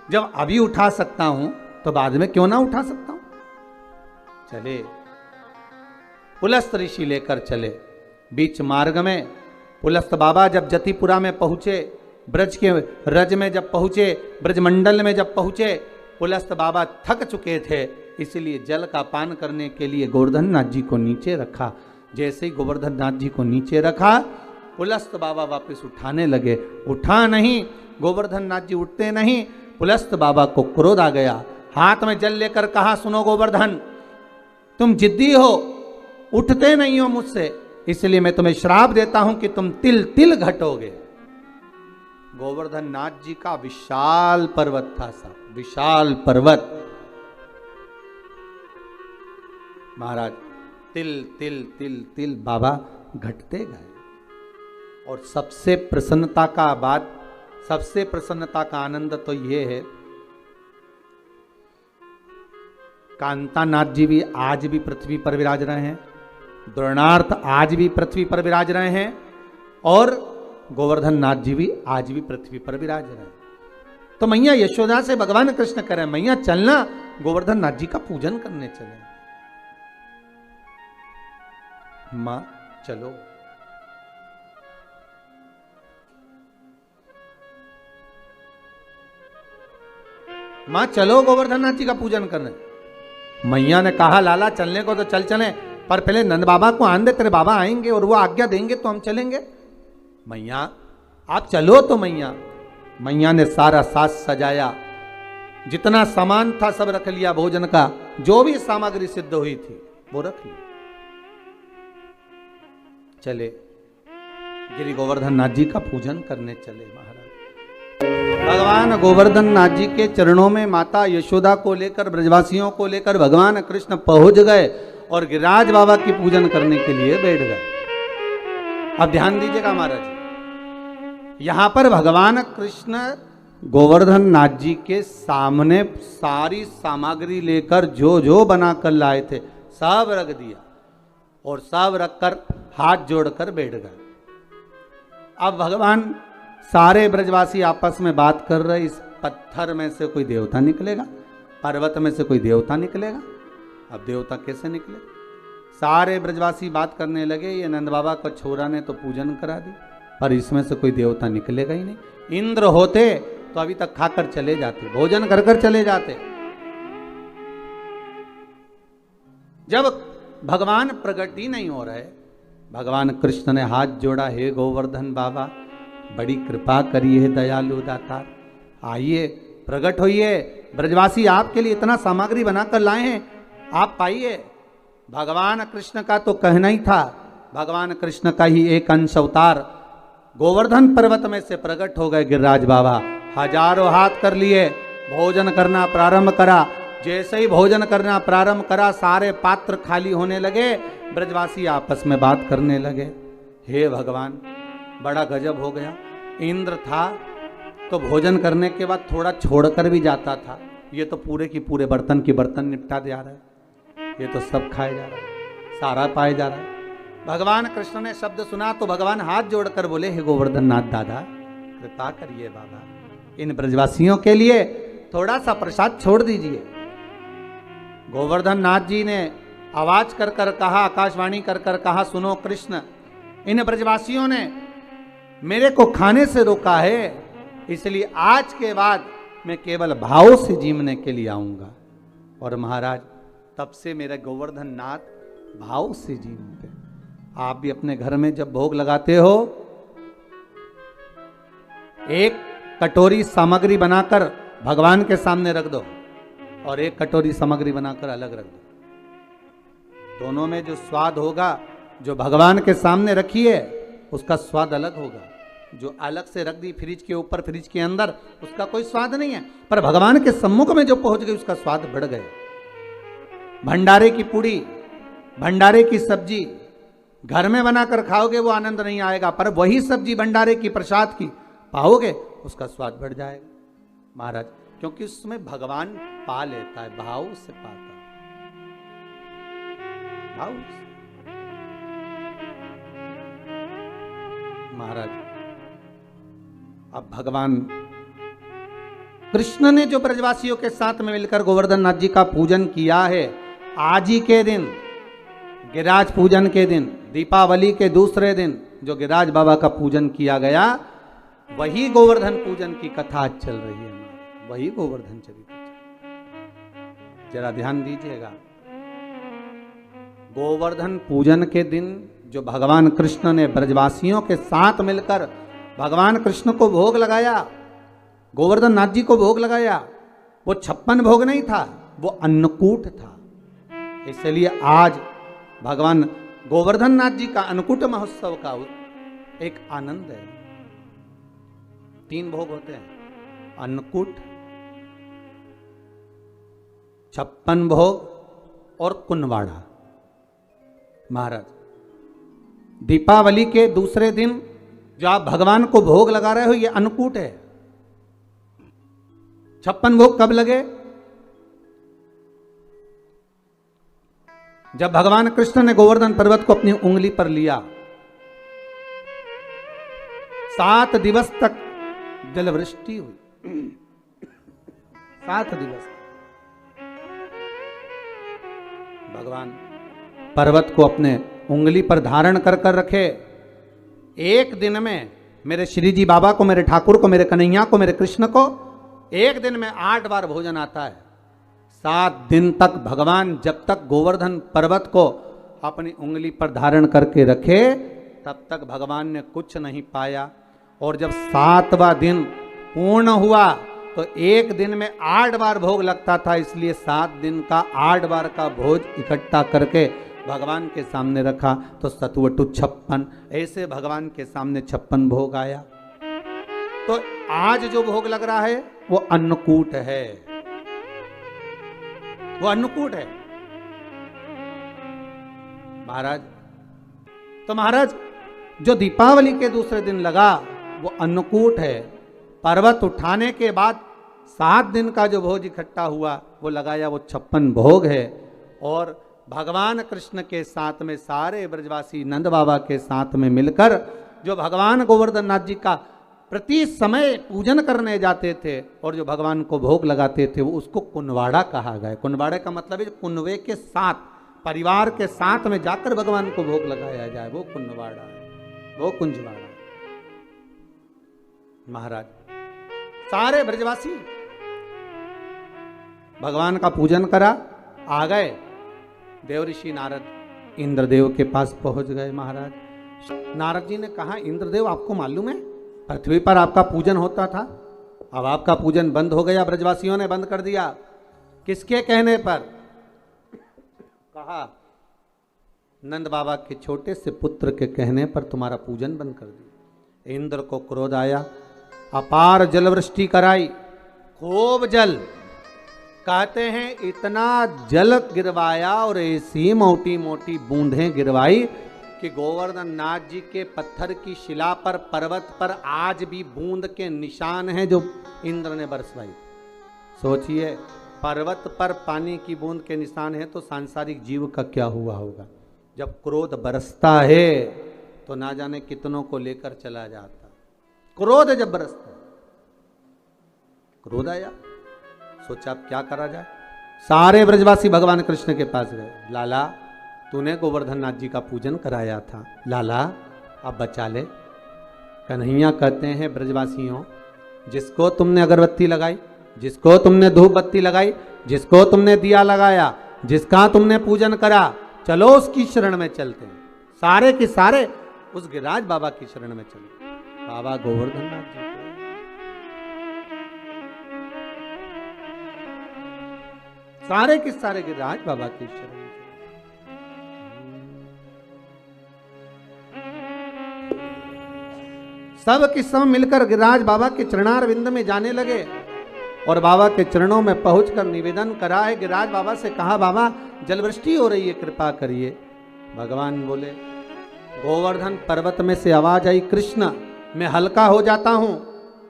जब अभी उठा सकता हूं तो बाद में क्यों ना उठा सकता हूं। चले, पुलस्त ऋषि लेकर चले। बीच मार्ग में पुलस्त बाबा जब जतिपुरा में पहुंचे, ब्रज के रज में जब पहुंचे, ब्रजमंडल में जब पहुंचे, पुलस्त बाबा थक चुके थे, इसलिए जल का पान करने के लिए गोवर्धननाथ जी को नीचे रखा। जैसे ही गोवर्धननाथ जी को नीचे रखा, पुलस्त बाबा वापस उठाने लगे। उठा नहीं, गोवर्धननाथ जी उठते नहीं। पुलस्त बाबा को क्रोध आ गया, हाथ में जल लेकर कहा सुनो गोवर्धन, तुम जिद्दी हो, उठते नहीं हो मुझसे, इसलिए मैं तुम्हें श्राप देता हूं कि तुम तिल तिल घटोगे। गोवर्धननाथ जी का विशाल पर्वत था साहब, विशाल पर्वत। महाराज तिल तिल तिल तिल बाबा घटते गए। और सबसे प्रसन्नता का बात, सबसे प्रसन्नता का आनंद तो ये है, कांतानाथ जी भी आज भी पृथ्वी पर विराज रहे हैं, द्रोणार्थ आज भी पृथ्वी पर विराज रहे हैं, और गोवर्धननाथ जी भी आज भी पृथ्वी पर विराज रहे हैं। तो मैया यशोदा से भगवान कृष्ण कह रहे हैं मैया चलना, गोवर्धन नाथ जी का पूजन करने चले। मां चलो। मां चलो गोवर्धन नाथ जी का पूजन करने। मैया ने कहा लाला चलने को तो चल चले, पर पहले नंद बाबा को आन दे, तेरे बाबा आएंगे और वो आज्ञा देंगे तो हम चलेंगे। मैया आप चलो तो मैया ने सारा साज सजाया, जितना सामान था सब रख लिया, भोजन का जो भी सामग्री सिद्ध हुई थी वो रख ली। चले गिरि गोवर्धन नाथ जी का पूजन करने चले। महाराज भगवान गोवर्धन नाथ जी के चरणों में माता यशोदा को लेकर, ब्रजवासियों को लेकर भगवान कृष्ण पहुंच गए और गिरिराज बाबा की पूजन करने के लिए बैठ गए। अब ध्यान दीजिएगा महाराज, यहां पर भगवान कृष्ण गोवर्धन नाथ जी के सामने सारी सामग्री लेकर जो जो बनाकर लाए थे सब रख दिया और सब रखकर हाथ जोड़कर बैठ गए। अब भगवान सारे ब्रजवासी आपस में बात कर रहे, इस पत्थर में से कोई देवता निकलेगा, पर्वत में से कोई देवता निकलेगा। अब देवता कैसे निकले? सारे ब्रजवासी बात करने लगे, ये नंद बाबा को छोरा ने तो पूजन करा दी, पर इसमें से कोई देवता निकलेगा ही नहीं। इंद्र होते तो अभी तक खाकर चले जाते, भोजन कर कर चले जाते। जब भगवान प्रकट ही नहीं हो रहे, भगवान कृष्ण ने हाथ जोड़ा, हे गोवर्धन बाबा बड़ी कृपा करिए दयालु दातार, आइए प्रकट होइए, ब्रजवासी आपके लिए इतना सामग्री बनाकर लाए हैं, आप पाइए। भगवान कृष्ण का तो कहना ही था, भगवान कृष्ण का ही एक अंश अवतार गोवर्धन पर्वत में से प्रकट हो गए गिरिराज बाबा। हजारों हाथ कर लिए, भोजन करना प्रारंभ करा। जैसे ही भोजन करना प्रारंभ करा, सारे पात्र खाली होने लगे, ब्रजवासी आपस में बात करने लगे। हे भगवान बड़ा गजब हो गया, इंद्र था तो भोजन करने के बाद थोड़ा छोड़कर भी जाता था, ये तो पूरे की पूरे बर्तन की बर्तन निपटा दिया रहा है, ये तो सब खाया जा रहा है, सारा पाया जा रहा है। भगवान कृष्ण ने शब्द सुना तो भगवान हाथ जोड़कर बोले, हे गोवर्धन नाथ दादा कृपा करिए बाबा, इन ब्रजवासियों के लिए थोड़ा सा प्रसाद छोड़ दीजिए। गोवर्धन नाथ जी ने आवाज कर कर कहा, आकाशवाणी कर कर कहा, सुनो कृष्ण, इन ब्रजवासियों ने मेरे को खाने से रोका है, इसलिए आज के बाद मैं केवल भाव से जीवने के लिए आऊंगा। और महाराज तब से मेरे गोवर्धन नाथ भाव से जीवते। आप भी अपने घर में जब भोग लगाते हो, एक कटोरी सामग्री बनाकर भगवान के सामने रख दो और एक कटोरी सामग्री बनाकर अलग रख दो। दोनों में जो स्वाद होगा, जो भगवान के सामने रखी है उसका स्वाद अलग होगा, जो अलग से रख दी फ्रिज के ऊपर, फ्रिज के अंदर, उसका कोई स्वाद नहीं है, पर भगवान के सम्मुख में जो पहुंच गई उसका स्वाद बढ़ गया। भंडारे की पूड़ी, भंडारे की सब्जी घर में बनाकर खाओगे वो आनंद नहीं आएगा, पर वही सब्जी भंडारे की प्रसाद की पाओगे उसका स्वाद बढ़ जाएगा महाराज, क्योंकि उसमें भगवान पा लेता है, भाव से पाता है, भाव से। महाराज अब भगवान कृष्ण ने जो ब्रजवासियों के साथ में मिलकर गोवर्धन नाथ जी का पूजन किया है, आज ही के दिन गिरिराज पूजन के दिन, दीपावली के दूसरे दिन जो गिरिराज बाबा का पूजन किया गया, वही गोवर्धन पूजन की कथा आज चल रही है, वही गोवर्धन चरित्र। जरा ध्यान दीजिएगा, गोवर्धन पूजन के दिन जो भगवान कृष्ण ने ब्रजवासियों के साथ मिलकर भगवान कृष्ण को भोग लगाया, गोवर्धन नाथ जी को भोग लगाया, वो 56 भोग नहीं था, वो अन्नकूट था। इसलिए आज भगवान गोवर्धन नाथ जी का अन्नकूट महोत्सव का एक आनंद है। 3 भोग होते हैं, अन्नकूट, 56 भोग और कुनवाड़ा। महाराज दीपावली के दूसरे दिन जो आप भगवान को भोग लगा रहे हो ये अन्नकूट है। 56 भोग कब लगे? जब भगवान कृष्ण ने गोवर्धन पर्वत को अपनी उंगली पर लिया, 7 दिवस तक जलवृष्टि हुई, 7 दिवस। भगवान पर्वत को अपने उंगली पर धारण कर कर रखे। एक दिन में मेरे श्री जी बाबा को, मेरे ठाकुर को, मेरे कन्हैया को, मेरे कृष्ण को एक दिन में 8 बार भोजन आता है। 7 दिन तक भगवान जब तक गोवर्धन पर्वत को अपनी उंगली पर धारण करके रखे तब तक भगवान ने कुछ नहीं पाया। और जब 7वां दिन पूर्ण हुआ तो एक दिन में 8 बार भोग लगता था, इसलिए 7 दिन का 8 बार का भोज इकट्ठा करके भगवान के सामने रखा तो सतवटु 56, ऐसे भगवान के सामने 56 भोग आया। तो आज जो भोग लग रहा है वो अन्नकूट है, वो अन्नकूट है महाराज। तो महाराज जो दीपावली के दूसरे दिन लगा वो अन्नकूट है। पर्वत उठाने के बाद 7 दिन का जो भोज इकट्ठा हुआ वो लगाया, वो 56 भोग है। और भगवान कृष्ण के साथ में सारे ब्रजवासी नंद बाबा के साथ में मिलकर जो भगवान गोवर्धन नाथ जी का प्रति समय पूजन करने जाते थे और जो भगवान को भोग लगाते थे वो उसको कुनवाड़ा कहा गया। कुनवाड़े का मतलब है कुनवे के साथ, परिवार के साथ में जाकर भगवान को भोग लगाया जाए, वो कुनवाड़ा है, वो कुंजवाड़ा। महाराज सारे ब्रजवासी भगवान का पूजन करा, आ गए। देवऋषि नारद इंद्रदेव के पास पहुंच गए। महाराज नारद जी ने कहा, इंद्रदेव आपको मालूम है पृथ्वी पर आपका पूजन होता था, अब आपका पूजन बंद हो गया, ब्रजवासियों ने बंद कर दिया। किसके कहने पर? कहा नंद बाबा के छोटे से पुत्र के कहने पर तुम्हारा पूजन बंद कर दिया। इंद्र को क्रोध आया, अपार जलवृष्टि कराई, खूब जल, कहते हैं इतना जल गिरवाया और ऐसी मोटी मोटी बूंदें गिरवाई कि गोवर्धन नाथ जी के पत्थर की शिला पर, पर्वत पर आज भी बूंद के निशान हैं जो इंद्र ने बरसवाई। सोचिए पर्वत पर पानी की बूंद के निशान हैं तो सांसारिक जीव का क्या हुआ होगा। जब क्रोध बरसता है तो ना जाने कितनों को लेकर चला जाता। क्रोध जब बरसता है, क्रोध आया, सोचा अब क्या करा जाए। सारे ब्रजवासी भगवान कृष्ण के पास गए। लाला तूने गोवर्धन नाथ जी का पूजन कराया था, लाला अब बचा ले। कन्हैया कहते हैं ब्रजवासियों, जिसको तुमने अगरबत्ती लगाई, जिसको तुमने धूप बत्ती लगाई, जिसको तुमने दिया लगाया, जिसका तुमने पूजन करा, चलो उसकी शरण में चलते हैं। सारे के सारे उस गिरिराज बाबा की शरण में चले। बाबा गोवर्धन नाथ जी सारे के सारे गिरिराज बाबा की शरण में। सब के सब मिलकर गिरिराज बाबा के चरणारविंद में जाने लगे और बाबा के चरणों में पहुंचकर निवेदन करा है। गिरिराज बाबा से कहा, बाबा जलवृष्टि हो रही है, कृपा करिए। भगवान बोले, गोवर्धन पर्वत में से आवाज आई, कृष्ण मैं हल्का हो जाता हूं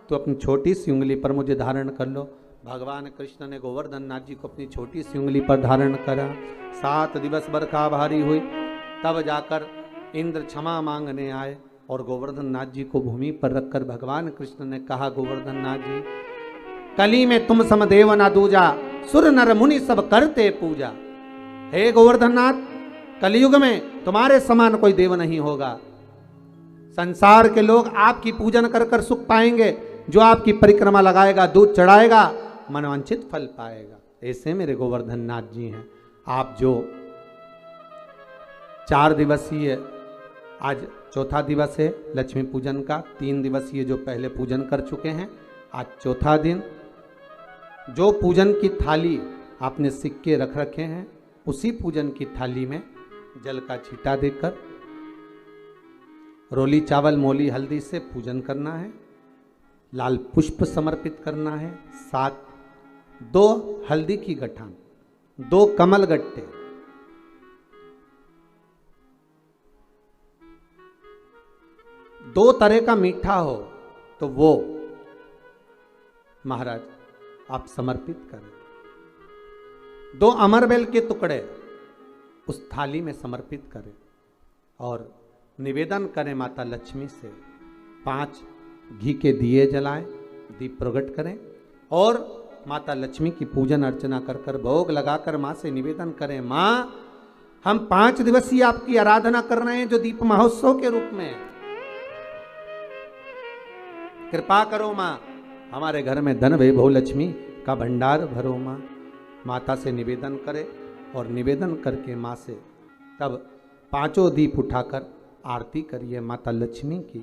तो अपनी छोटी सी उंगली पर मुझे धारण कर लो। भगवान कृष्ण ने गोवर्धन नाथ जी को अपनी छोटी सी उंगली पर धारण करा। 7 दिवस बरखा भारी हुई, तब जाकर इंद्र क्षमा मांगने आए और गोवर्धन नाथ जी को भूमि पर रखकर भगवान कृष्ण ने कहा, गोवर्धन नाथ जी कली में तुम समदेव ना दूजा, सुर नर मुनि सब करते पूजा। हे गोवर्धन नाथ, कलयुग में तुम्हारे समान कोई देव नहीं होगा। संसार के लोग आपकी पूजन कर कर सुख पाएंगे। जो आपकी परिक्रमा लगाएगा, दूध चढ़ाएगा, मनवांछित फल पाएगा। ऐसे मेरे गोवर्धन नाथ जी हैं। आप जो 4 दिवसीय, आज चौथा दिवस है लक्ष्मी पूजन का, 3 दिवसीय जो पहले पूजन कर चुके हैं, आज चौथा दिन। जो पूजन की थाली आपने सिक्के रख रखे हैं, उसी पूजन की थाली में जल का छींटा देकर रोली चावल मोली हल्दी से पूजन करना है। लाल पुष्प समर्पित करना है। 7 2 हल्दी की गठान, 2 कमल गट्टे, 2 तरह का मीठा हो तो वो महाराज आप समर्पित करें। 2 अमरबेल के टुकड़े उस थाली में समर्पित करें और निवेदन करें माता लक्ष्मी से। 5 घी के दिए जलाएं, दीप प्रकट करें और माता लक्ष्मी की पूजन अर्चना कर कर भोग लगाकर माँ से निवेदन करें, माँ हम 5 दिवसीय आपकी आराधना कर रहे हैं जो दीप महोत्सव के रूप में। कृपा करो माँ, हमारे घर में धन वैभव लक्ष्मी का भंडार भरो माँ। माता से निवेदन करे और निवेदन करके माँ से तब 5 दीप उठाकर आरती करिए माता लक्ष्मी की,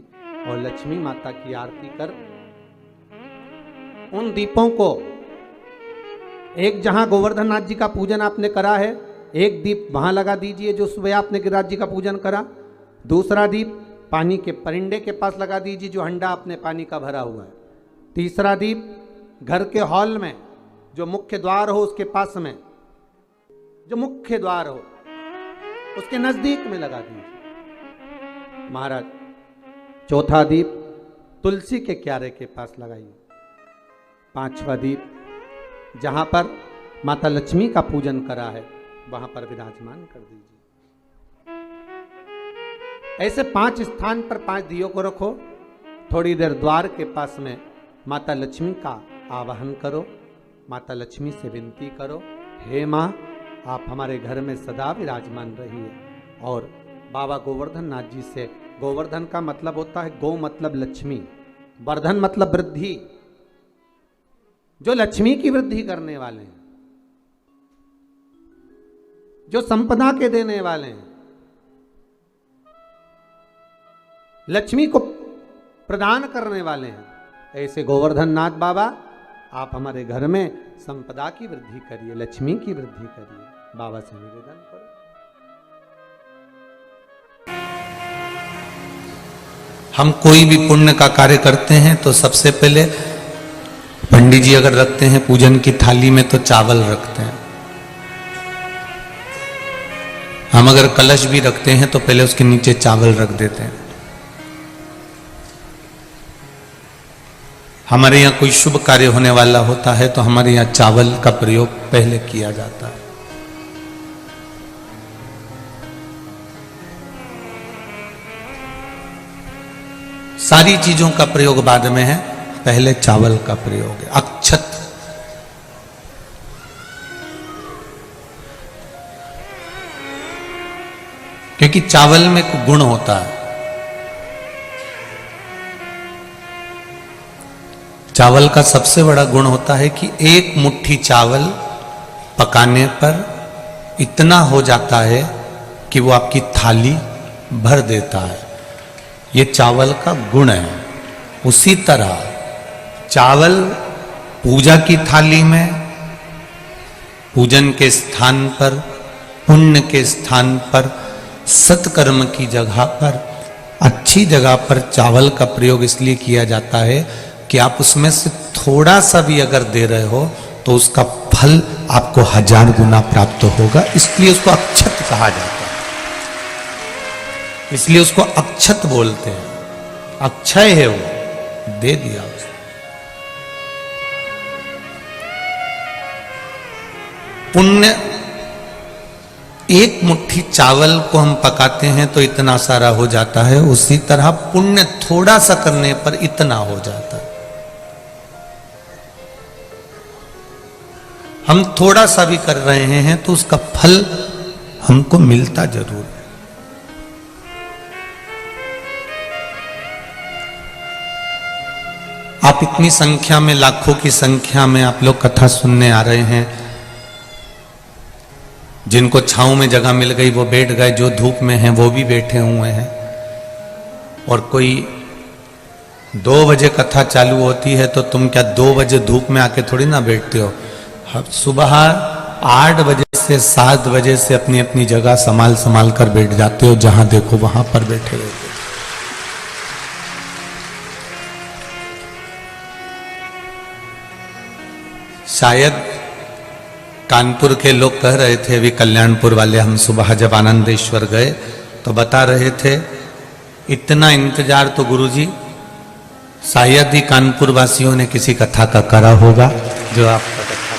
और लक्ष्मी माता की आरती कर उन दीपों को, एक जहां गोवर्धन नाथ जी का पूजन आपने करा है, एक दीप वहां लगा दीजिए जो सुबह आपने गिरिराज जी का पूजन करा। दूसरा दीप पानी के परिंडे के पास लगा दीजिए जो हंडा आपने पानी का भरा हुआ है। तीसरा दीप घर के हॉल में जो मुख्य द्वार हो उसके पास में, जो मुख्य द्वार हो उसके नजदीक में लगा दीजिए महाराज। चौथा दीप तुलसी के क्यारे के पास लगाइए। 5वां दीप जहां पर माता लक्ष्मी का पूजन करा है वहां पर विराजमान कर दीजिए। ऐसे 5 स्थान पर 5 दियों को रखो। थोड़ी देर द्वार के पास में माता लक्ष्मी का आवाहन करो, माता लक्ष्मी से विनती करो, हे माँ आप हमारे घर में सदा विराजमान रहिए। और बाबा गोवर्धन नाथ जी से, गोवर्धन का मतलब होता है गौ मतलब लक्ष्मी, वर्धन मतलब वृद्धि, जो लक्ष्मी की वृद्धि करने वाले हैं, जो संपदा के देने वाले हैं, लक्ष्मी को प्रदान करने वाले हैं, ऐसे गोवर्धन नाथ बाबा आप हमारे घर में संपदा की वृद्धि करिए, लक्ष्मी की वृद्धि करिए। बाबा से निवेदन करो। हम कोई भी पुण्य का कार्य करते हैं तो सबसे पहले पंडित जी अगर रखते हैं पूजन की थाली में तो चावल रखते हैं। हम अगर कलश भी रखते हैं तो पहले उसके नीचे चावल रख देते हैं। हमारे यहाँ कोई शुभ कार्य होने वाला होता है तो हमारे यहाँ चावल का प्रयोग पहले किया जाता है। सारी चीजों का प्रयोग बाद में है, पहले चावल का प्रयोग है। अक्षत, क्योंकि चावल में गुण होता है। चावल का सबसे बड़ा गुण होता है कि एक मुट्ठी चावल पकाने पर इतना हो जाता है कि वो आपकी थाली भर देता है। ये चावल का गुण है। उसी तरह चावल पूजा की थाली में, पूजन के स्थान पर, पुण्य के स्थान पर, सत्कर्म की जगह पर, अच्छी जगह पर चावल का प्रयोग इसलिए किया जाता है कि आप उसमें से थोड़ा सा भी अगर दे रहे हो तो उसका फल आपको 1000 गुना प्राप्त होगा। इसलिए उसको अक्षत कहा जाता है, इसलिए उसको अक्षत बोलते हैं। अक्षय है वो, दे दिया उसने। पुण्य, एक मुट्ठी चावल को हम पकाते हैं तो इतना सारा हो जाता है, उसी तरह पुण्य थोड़ा सा करने पर इतना हो जाता है। हम थोड़ा सा भी कर रहे हैं तो उसका फल हमको मिलता जरूर है। आप इतनी संख्या में, लाखों की संख्या में आप लोग कथा सुनने आ रहे हैं। जिनको छांव में जगह मिल गई वो बैठ गए, जो धूप में हैं वो भी बैठे हुए हैं। और कोई 2 बजे कथा चालू होती है तो तुम क्या 2 बजे धूप में आके थोड़ी ना बैठते हो। सुबह 8 बजे से 7 बजे से अपनी अपनी जगह संभाल संभाल कर बैठ जाते हो, जहां देखो वहां पर बैठे रहते हो। शायद कानपुर के लोग कह रहे थे, अभी कल्याणपुर वाले, हम सुबह जब आनंदेश्वर गए तो बता रहे थे इतना इंतजार तो गुरुजी शायद ही कानपुर वासियों ने किसी कथा का करा होगा जो आपका कथा का।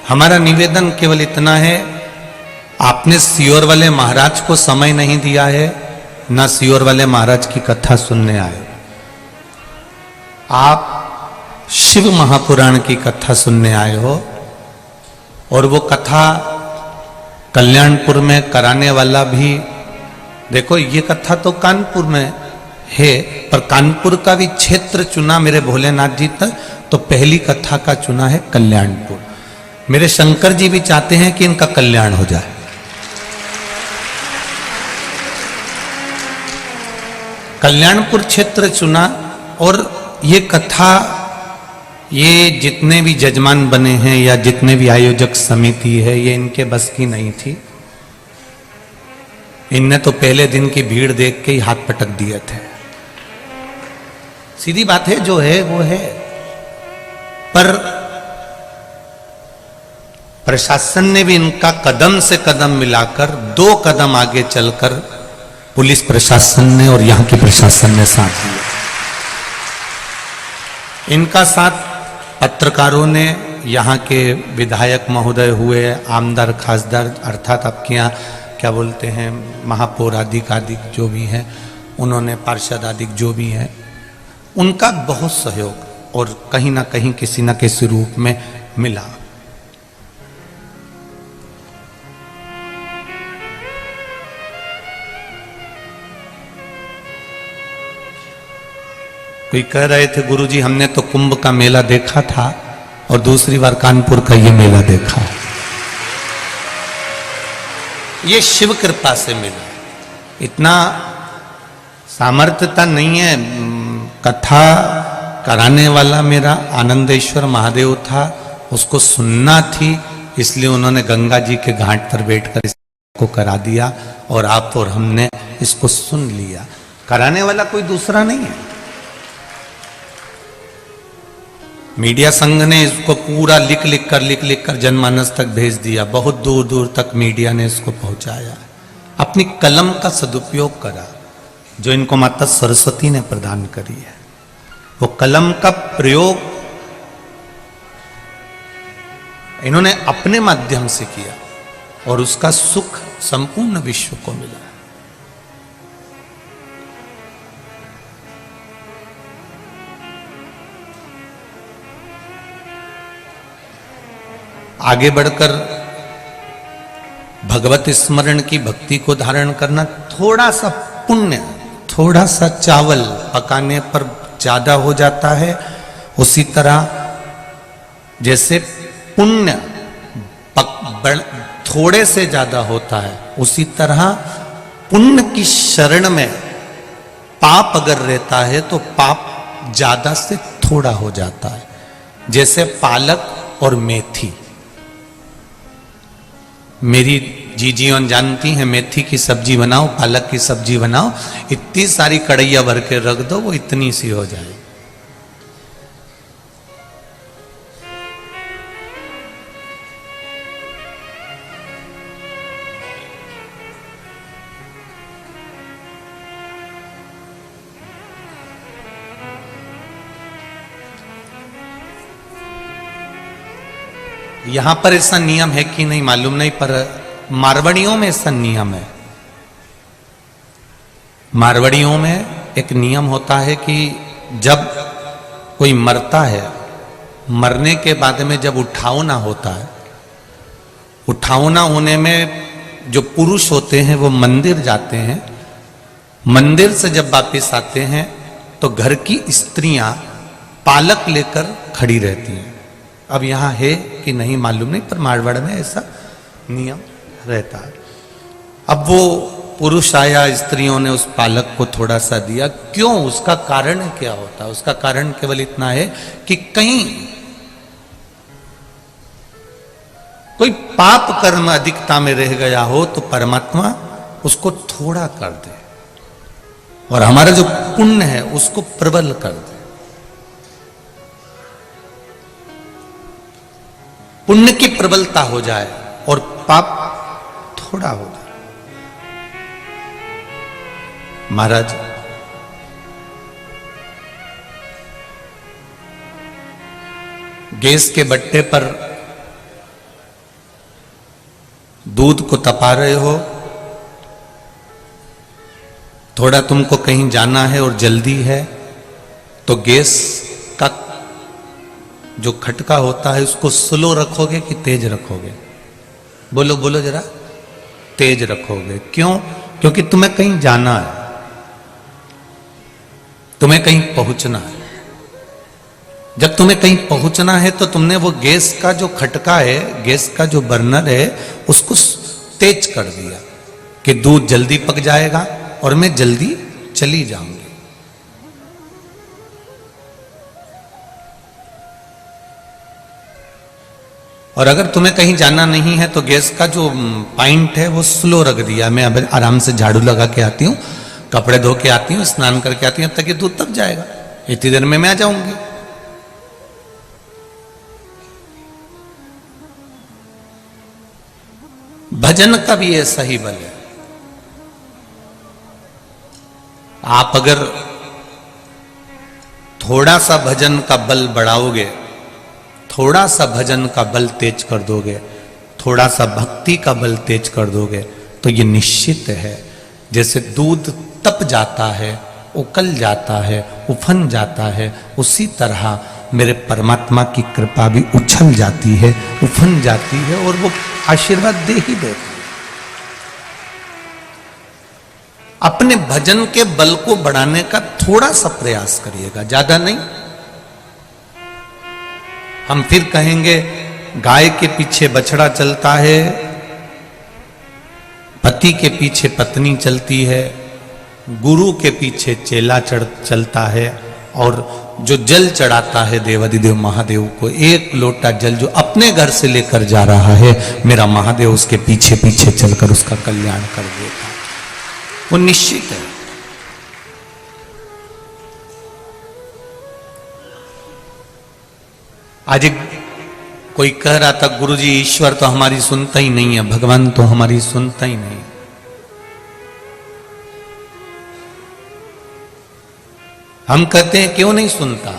हमारा निवेदन केवल इतना है, आपने सियोर वाले महाराज को समय नहीं दिया है, ना सियोर वाले महाराज की कथा सुनने आए। आप शिव महापुराण की कथा सुनने आए हो, और वो कथा कल्याणपुर में कराने वाला भी, देखो ये कथा तो कानपुर में है, पर कानपुर का भी क्षेत्र चुना मेरे भोलेनाथ जी तक, तो पहली कथा का चुना है कल्याणपुर। मेरे शंकर जी भी चाहते हैं कि इनका कल्याण हो जाए। कल्याणपुर क्षेत्र चुना, और ये कथा, ये जितने भी जजमान बने हैं या जितने भी आयोजक समिति है, ये इनके बस की नहीं थी। इनने तो पहले दिन की भीड़ देख के ही हाथ पटक दिए थे। सीधी बात है, जो है वो है। पर प्रशासन ने भी इनका कदम से कदम मिलाकर 2 कदम आगे चलकर पुलिस प्रशासन ने और यहां के प्रशासन ने साथ लिया। इनका साथ पत्रकारों ने, यहाँ के विधायक महोदय हुए, आमदार खासदार अर्थात आपके यहाँ क्या बोलते हैं, महापौर आदि जो भी हैं, उन्होंने पार्षद आदि जो भी हैं, उनका बहुत सहयोग और कहीं ना कहीं किसी न किसी रूप में मिला। कोई कह रहे थे, गुरुजी हमने तो कुंभ का मेला देखा था और दूसरी बार कानपुर का ये मेला देखा। ये शिव कृपा से मिला, इतना सामर्थ्यता नहीं है। कथा कराने वाला मेरा आनंदेश्वर महादेव था, उसको सुनना थी, इसलिए उन्होंने गंगा जी के घाट पर बैठकर इसको करा दिया और आप और हमने इसको सुन लिया। कराने वाला कोई दूसरा नहीं है। मीडिया संघ ने इसको पूरा लिख लिख कर जनमानस तक भेज दिया, बहुत दूर दूर तक मीडिया ने इसको पहुंचाया। अपनी कलम का सदुपयोग करा जो इनको माता सरस्वती ने प्रदान करी है। वो कलम का प्रयोग इन्होंने अपने माध्यम से किया और उसका सुख संपूर्ण विश्व को मिला। आगे बढ़कर भगवत स्मरण की भक्ति को धारण करना, थोड़ा सा पुण्य, थोड़ा सा चावल पकाने पर ज्यादा हो जाता है, उसी तरह जैसे पुण्य थोड़े से ज्यादा होता है, उसी तरह पुण्य की शरण में पाप अगर रहता है तो पाप ज्यादा से थोड़ा हो जाता है। जैसे पालक और मेथी, मेरी जीजीओं जानती हैं, मेथी की सब्जी बनाओ, पालक की सब्जी बनाओ, इतनी सारी कढ़ैया भर के रख दो, वो इतनी सी हो जाए। यहां पर ऐसा नियम है कि नहीं मालूम नहीं, पर मारवाड़ियों में ऐसा नियम है। मारवाड़ियों में एक नियम होता है कि जब कोई मरता है, मरने के बाद में जब उठावना होता है, उठावना होने में जो पुरुष होते हैं वो मंदिर जाते हैं, मंदिर से जब वापस आते हैं तो घर की स्त्रियां पालक लेकर खड़ी रहती हैं। अब यहाँ है कि नहीं मालूम नहीं, पर मारवाड़ में ऐसा नियम रहता है। अब वो पुरुष आया, स्त्रियों ने उस पालक को थोड़ा सा दिया, क्यों, उसका कारण क्या होता है? उसका कारण केवल इतना है कि कहीं कोई पाप कर्म अधिकता में रह गया हो तो परमात्मा उसको थोड़ा कर दे और हमारा जो पुण्य है उसको प्रबल कर दे। पुण्य की प्रबलता हो जाए और पाप थोड़ा हो जाए। महाराज, गैस के बट्टे पर दूध को तपा रहे हो, थोड़ा तुमको कहीं जाना है और जल्दी है, तो गैस का जो खटका होता है उसको स्लो रखोगे कि तेज रखोगे? बोलो बोलो जरा। तेज रखोगे। क्यों? क्योंकि तुम्हें कहीं जाना है, तुम्हें कहीं पहुंचना है। जब तुम्हें कहीं पहुंचना है तो तुमने वो गैस का जो खटका है, गैस का जो बर्नर है, उसको तेज कर दिया कि दूध जल्दी पक जाएगा और मैं जल्दी चली जाऊंगी। और अगर तुम्हें कहीं जाना नहीं है तो गैस का जो पॉइंट है वो स्लो रख दिया। मैं अब आराम से झाड़ू लगा के आती हूँ, कपड़े धो के आती हूँ, स्नान करके आती हूँ, अब तक ये दूध तक जाएगा, इतनी देर में मैं आ जाऊंगी। भजन का भी ऐसा ही बल है। आप अगर थोड़ा सा भजन का बल बढ़ाओगे, थोड़ा सा भजन का बल तेज कर दोगे, थोड़ा सा भक्ति का बल तेज कर दोगे, तो ये निश्चित है जैसे दूध तप जाता है, उकल जाता है, उफन जाता है, उसी तरह मेरे परमात्मा की कृपा भी उछल जाती है, उफन जाती है और वो आशीर्वाद दे ही देता है। अपने भजन के बल को बढ़ाने का थोड़ा सा प्रयास करिएगा, ज्यादा नहीं। हम फिर कहेंगे गाय के पीछे बछड़ा चलता है, पति के पीछे पत्नी चलती है, गुरु के पीछे चेला चलता है, और जो जल चढ़ाता है देवाधिदेव महादेव को, एक लोटा जल जो अपने घर से लेकर जा रहा है, मेरा महादेव उसके पीछे पीछे चलकर उसका कल्याण कर देता है। वो निश्चित है। आज एक कोई कह रहा था, गुरुजी ईश्वर तो हमारी सुनता ही नहीं है, भगवान तो हमारी सुनता ही नहीं। हम कहते हैं क्यों नहीं सुनता?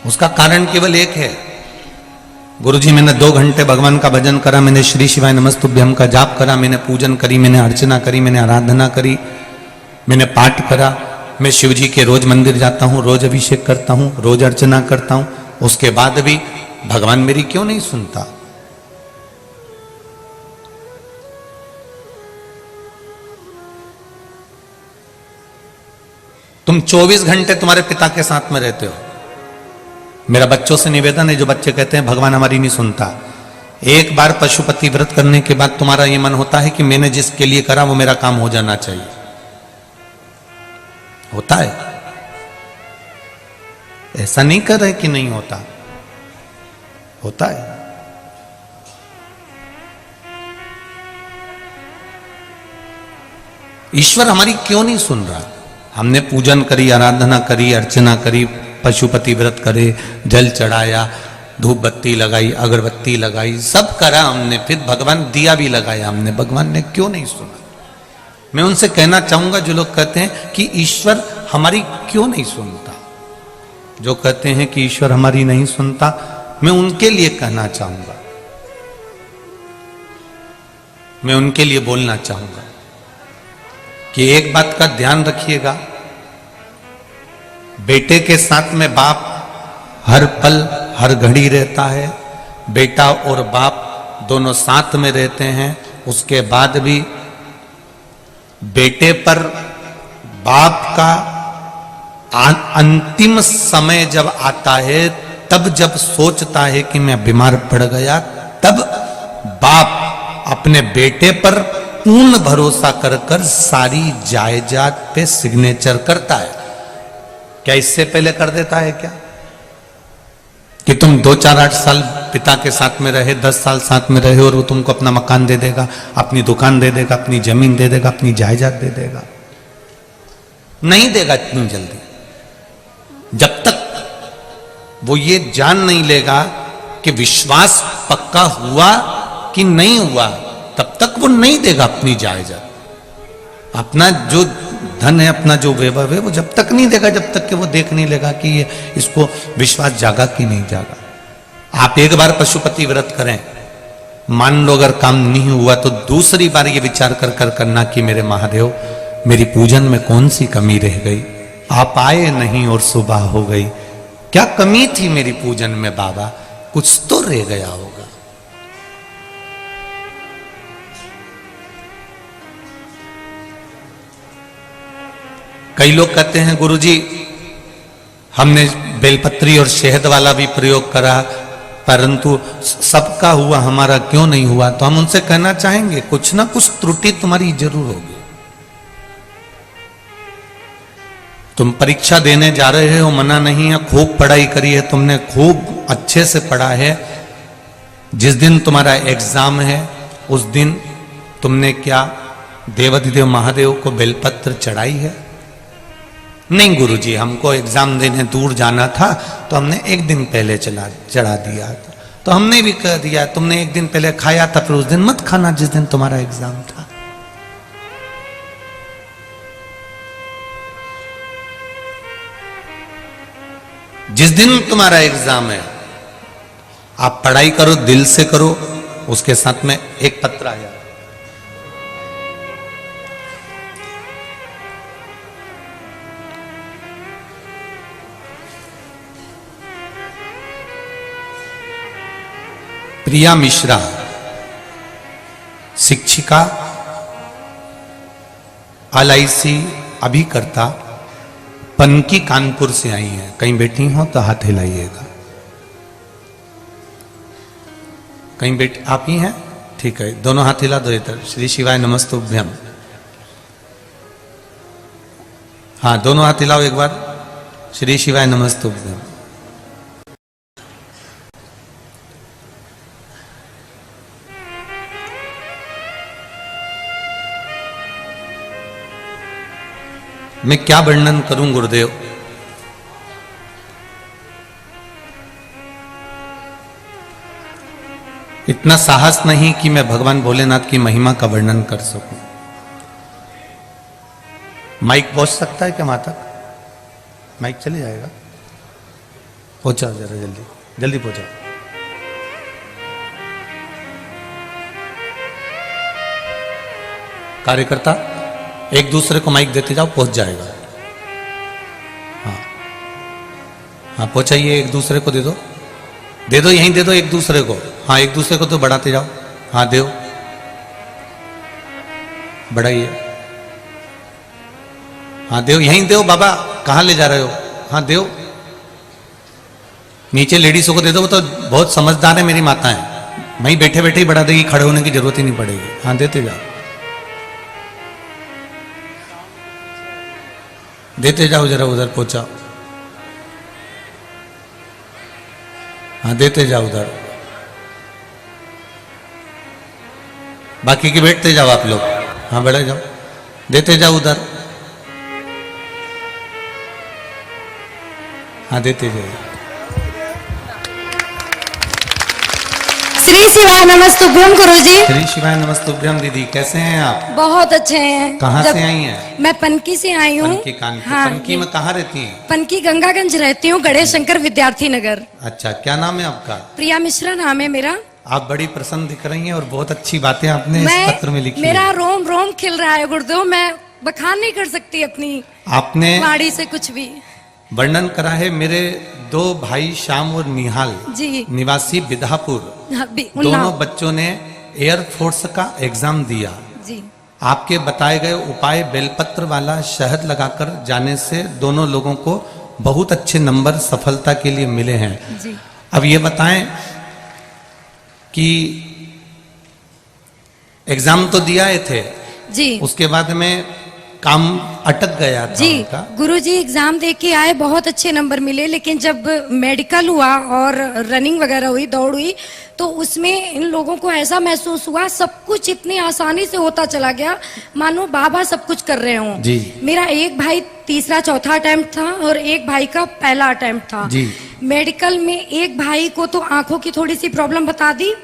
उसका कारण केवल एक है। गुरुजी मैंने 2 घंटे भगवान का भजन करा, मैंने श्री शिवाय नमस्तुभ्यम का जाप करा, मैंने पूजन करी, मैंने अर्चना करी, मैंने आराधना करी, मैंने पाठ करा, मैं शिव जी के रोज मंदिर जाता हूं, रोज अभिषेक करता हूं, रोज अर्चना करता हूं, उसके बाद भी भगवान मेरी क्यों नहीं सुनता? तुम 24 घंटे तुम्हारे पिता के साथ में रहते हो। मेरा बच्चों से निवेदन है, जो बच्चे कहते हैं भगवान हमारी नहीं सुनता, एक बार पशुपति व्रत करने के बाद तुम्हारा यह मन होता है कि मैंने जिसके लिए करा वो मेरा काम हो जाना चाहिए। होता है? ऐसा नहीं कर रहे कि नहीं होता, होता है। ईश्वर हमारी क्यों नहीं सुन रहा? हमने पूजन करी, आराधना करी, अर्चना करी, पशुपति व्रत करे, जल चढ़ाया, धूप बत्ती लगाई, अगरबत्ती लगाई, सब करा हमने, फिर भगवान दिया भी लगाया हमने, भगवान ने क्यों नहीं सुना? मैं उनसे कहना चाहूंगा जो लोग कहते हैं कि ईश्वर हमारी क्यों नहीं सुनता, जो कहते हैं कि ईश्वर हमारी नहीं सुनता, मैं उनके लिए कहना चाहूंगा, मैं उनके लिए बोलना चाहूंगा कि एक बात का ध्यान रखिएगा, बेटे के साथ में बाप हर पल हर घड़ी रहता है, बेटा और बाप दोनों साथ में रहते हैं, उसके बाद भी बेटे पर बाप का अंतिम समय जब आता है, तब जब सोचता है कि मैं बीमार पड़ गया, तब बाप अपने बेटे पर पूर्ण भरोसा कर कर सारी जायदाद पे सिग्नेचर करता है। क्या इससे पहले कर देता है क्या? कि तुम 2, 4, 8 साल पिता के साथ में रहे, 10 साल साथ में रहे और वो तुमको अपना मकान दे देगा, अपनी दुकान दे देगा, अपनी जमीन दे देगा, अपनी जायदाद दे देगा? नहीं देगा इतनी जल्दी। जब तक वो ये जान नहीं लेगा कि विश्वास पक्का हुआ कि नहीं हुआ, तब तक वो नहीं देगा अपनी जायदाद। अपना जो धन है, अपना जो वैभव है, वो जब तक नहीं देगा जब तक कि वो देख नहीं लेगा कि ये इसको विश्वास जागा कि नहीं जागा। आप एक बार पशुपति व्रत करें, मान लो अगर काम नहीं हुआ तो दूसरी बार ये विचार कर कर करना कि मेरे महादेव मेरी पूजन में कौन सी कमी रह गई, आप आए नहीं और सुबह हो गई। क्या कमी थी मेरी पूजन में बाबा, कुछ तो रह गया होगा। कई लोग कहते हैं गुरुजी हमने बेलपत्री और शहद वाला भी प्रयोग करा, परंतु सबका हुआ, हमारा क्यों नहीं हुआ। तो हम उनसे कहना चाहेंगे कुछ ना कुछ त्रुटि तुम्हारी जरूर होगी। तुम परीक्षा देने जा रहे हो, मना नहीं है, खूब पढ़ाई करी है तुमने, खूब अच्छे से पढ़ा है। जिस दिन तुम्हारा एग्जाम है उस दिन तुमने क्या देवाधिदेव महादेव को बेलपत्र चढ़ाई है? नहीं गुरुजी, हमको एग्जाम देने दूर जाना था तो हमने एक दिन पहले चढ़ा दिया। तो हमने भी कह दिया तुमने एक दिन पहले खाया था, फिर उस दिन मत खाना जिस दिन तुम्हारा एग्जाम था। जिस दिन तुम्हारा एग्जाम है आप पढ़ाई करो, दिल से करो, उसके साथ में एक पत्र आया। प्रिया मिश्रा, शिक्षिका, LIC अभिकर्ता, पनकी कानपुर से आई हैं। कहीं बैठी हो तो हाथ हिलाइएगा। कहीं बैठी आप ही हैं? ठीक है, दोनों हाथ हिला दो इधर। श्री शिवाय नमस्तुभ्यम। हाँ, दोनों हाथ हिलाओ एक बार। श्री शिवाय नमस्तुभ्यम। मैं क्या वर्णन करूं गुरुदेव। इतना साहस नहीं कि मैं भगवान भोलेनाथ की महिमा का वर्णन कर सकूं। माइक पहुंच सकता है क्या वहां तक? माइक चले जाएगा? पहुंचाओ जरा, जल्दी जल्दी पहुंचाओ। कार्यकर्ता एक दूसरे को माइक देते जाओ, पहुंच जाएगा। हाँ हाँ, पहुंचाइए, एक दूसरे को दे दो, दे दो, यहीं दे दो एक दूसरे को। हाँ, एक दूसरे को तो बढ़ाते जाओ। हाँ दो, बढ़ाइए। हाँ दो, यहीं दो बाबा, कहाँ ले जा रहे हो? हाँ दो, नीचे लेडीजों को दे दो, वो तो बहुत समझदार है मेरी माता है, वहीं बैठे बैठे ही बढ़ा देगी, खड़े होने की जरूरत ही नहीं पड़ेगी। हाँ देते जाओ, देते जाओ, जरा उधर पहुंचाओ। हाँ देते जाओ उधर, बाकी के बैठते जाओ आप लोग। हाँ बढ़े जाओ, देते जाओ उधर। हाँ देते जाओ। श्री शिवाय नमस्तुभ्यम गुरुजी। श्री शिवाय नमस्तुभ्यम दीदी, कैसे हैं आप? बहुत अच्छे हैं। कहाँ से आई हैं? मैं पनकी से आई हूँ। पनकी कानपुर। हाँ, पनकी में कहाँ रहती हैं? पनकी गंगागंज रहती हूँ, गणेश शंकर विद्यार्थी नगर। अच्छा, क्या नाम है आपका? प्रिया मिश्रा नाम है मेरा। आप बड़ी प्रसन्न दिख रही हैं और बहुत अच्छी बातें आपने इस पत्र में लिखी मेरा है। रोम रोम खिल रहा है गुरुदेव, मैं बखान नहीं कर सकती अपनी आपने वाणी से कुछ भी। वर्णन करा है मेरे दो भाई श्याम और निहाल जी, निवासी बिधापुर, दोनों बच्चों ने एयरफोर्स का एग्जाम दिया जी। आपके बताए गए उपाय बेलपत्र वाला शहद लगाकर जाने से दोनों लोगों को बहुत अच्छे नंबर सफलता के लिए मिले हैं जी। अब ये बताएं कि एग्जाम तो दिया थे जी, उसके बाद में काम अटक गया था जी। उनका। गुरुजी एग्जाम दे के आए, बहुत अच्छे नंबर मिले, लेकिन जब मेडिकल हुआ और रनिंग वगैरह हुई, दौड़ हुई, तो उसमें इन लोगों को ऐसा महसूस हुआ सब कुछ इतनी आसानी से होता चला गया मानो बाबा सब कुछ कर रहे हों। जी। मेरा एक भाई तीसरा चौथा अटेम्प्ट था और एक भाई का पहला अटेम्प्ट था। जी। मेडिकल में एक भाई को तो आंखों की थोड़ी सी प्रॉब्लम बता दी,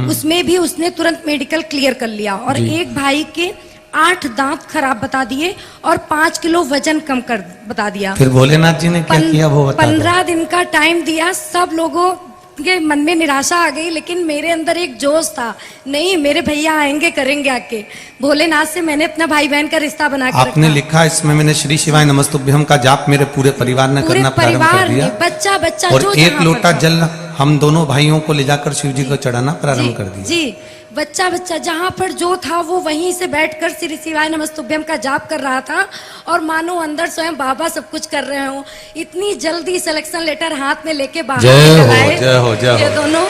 उसमें भी उसने तुरंत मेडिकल क्लियर कर लिया। और एक भाई के 8 दांत खराब बता दिए और 5 किलो वजन कम कर बता दिया। फिर भोलेनाथ जी ने क्या किया वो बता दो। 15 दिन का टाइम दिया, सब लोगों के मन में निराशा आ गई, लेकिन मेरे अंदर एक जोश था, नहीं मेरे भैया आएंगे, करेंगे आके। भोलेनाथ से मैंने अपना भाई बहन का रिश्ता बना के आपने रखा। लिखा इसमें, मैंने श्री शिवाय नमस्तुभ्यम का जाप मेरे पूरे परिवार ने पूरे करना प्रारंभ कर परिवार दिया, ने, बच्चा बच्चा और जो एक जहाँ लोटा पर था। जल हम दोनों भाइयों को ले जाकर शिव जी को चढ़ाना प्रारंभ कर दिया। जी, बच्चा बच्चा जहाँ पर जो था वो वहीं से बैठकर श्री शिवाय नमस्तुभ्यम का जाप कर रहा था, और मानो अंदर स्वयं बाबा सब कुछ कर रहे हो। इतनी जल्दी सिलेक्शन लेटर हाथ में लेके बाहर जय निकल हो, आए जय हो, जय हो। ये दोनों।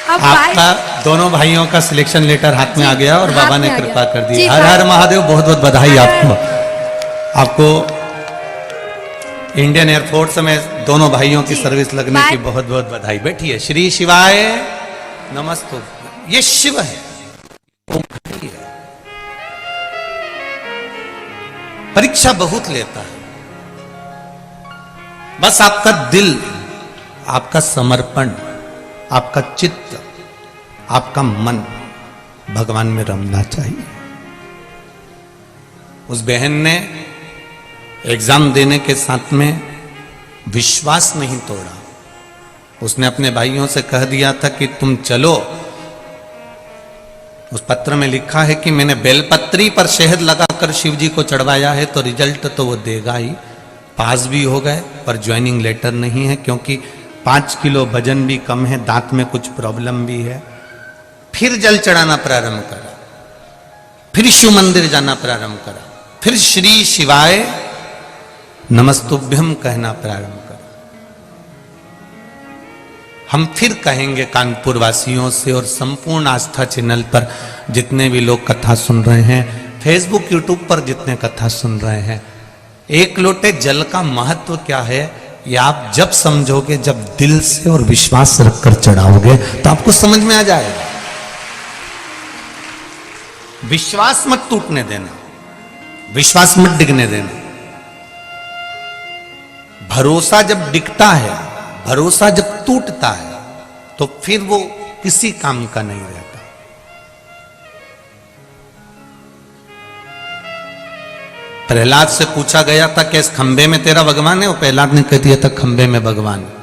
अब आपका दोनों भाइयों का सिलेक्शन लेटर हाथ में आ गया और हाथ बाबा ने में आ कृपा गया। कर दी। जी, हर हर महादेव, बहुत बहुत बधाई आपको। आपको इंडियन एयरफोर्स में दोनों भाइयों की जी, सर्विस लगने की बाय। बहुत बहुत बधाई। बैठिए। श्री शिवाय नमस्तु। ये शिव है, ओम है। परीक्षा बहुत लेता है, बस आपका दिल, आपका समर्पण, आपका चित्त, आपका मन भगवान में रमना चाहिए। उस बहन ने एग्जाम देने के साथ में विश्वास नहीं तोड़ा। उसने अपने भाइयों से कह दिया था कि तुम चलो। उस पत्र में लिखा है कि मैंने बेलपत्री पर शहद लगाकर शिव जी को चढ़वाया है, तो रिजल्ट तो वो देगा ही। पास भी हो गए, पर ज्वाइनिंग लेटर नहीं है, क्योंकि 5 किलो वजन भी कम है, दांत में कुछ प्रॉब्लम भी है। फिर जल चढ़ाना प्रारंभ करा, फिर शिव मंदिर जाना प्रारंभ करा, फिर श्री शिवाय नमस्तुभ्यम कहना प्रारंभ करा। हम फिर कहेंगे कानपुर वासियों से और संपूर्ण आस्था चैनल पर जितने भी लोग कथा सुन रहे हैं, फेसबुक यूट्यूब पर जितने कथा सुन रहे हैं, एक लोटे जल का महत्व क्या है ये आप जब समझोगे, जब दिल से और विश्वास रखकर चढ़ाओगे, तो आपको समझ में आ जाएगा। विश्वास मत टूटने देना, विश्वास मत डिगने देना। भरोसा जब डिगता है, भरोसा जब टूटता है, तो फिर वो किसी काम का नहीं रहता। प्रहलाद से पूछा गया था कि इस खंबे में तेरा भगवान है, वो प्रहलाद ने कह दिया था खंबे में भगवान है।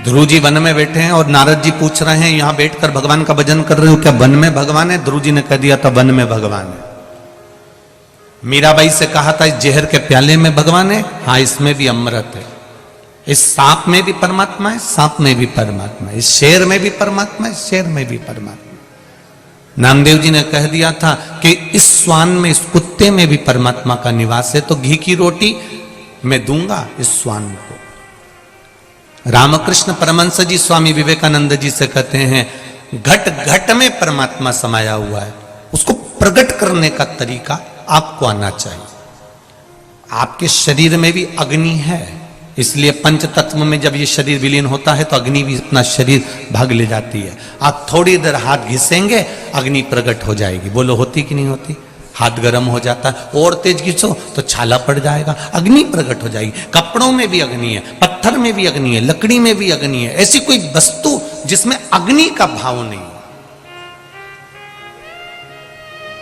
ध्रुव जी वन में बैठे हैं और नारद जी पूछ रहे हैं यहां बैठकर भगवान का भजन कर रहे हो, क्या वन में भगवान है? ध्रुव जी ने कह दिया था वन में भगवान है। मीराबाई से कहा था इस जहर के प्याले में भगवान है, हाँ इसमें भी अमृत है। इस सांप में भी परमात्मा है, सांप में भी परमात्मा है। इस शेर में भी परमात्मा है, शेर में भी परमात्मा। नामदेव जी ने कह दिया था कि इस श्वान में, इस कुत्ते में भी परमात्मा का निवास है, तो घी की रोटी मैं दूंगा इस श्वान को। रामकृष्ण परमहंस जी स्वामी विवेकानंद जी से कहते हैं घट घट में परमात्मा समाया हुआ है, उसको प्रकट करने का तरीका आपको आना चाहिए। आपके शरीर में भी अग्नि है, इसलिए पंच तत्व में जब ये शरीर विलीन होता है तो अग्नि भी अपना शरीर भाग ले जाती है। आप थोड़ी देर हाथ घिसेंगे, अग्नि प्रकट हो जाएगी। बोलो होती कि नहीं होती? हाथ गर्म हो जाता है, और तेज घिसो तो छाला पड़ जाएगा, अग्नि प्रकट हो जाएगी। कपड़ों में भी अग्नि है, पत्थर में भी अग्नि है, लकड़ी में भी अग्नि है। ऐसी कोई वस्तु जिसमें अग्नि का भाव नहीं,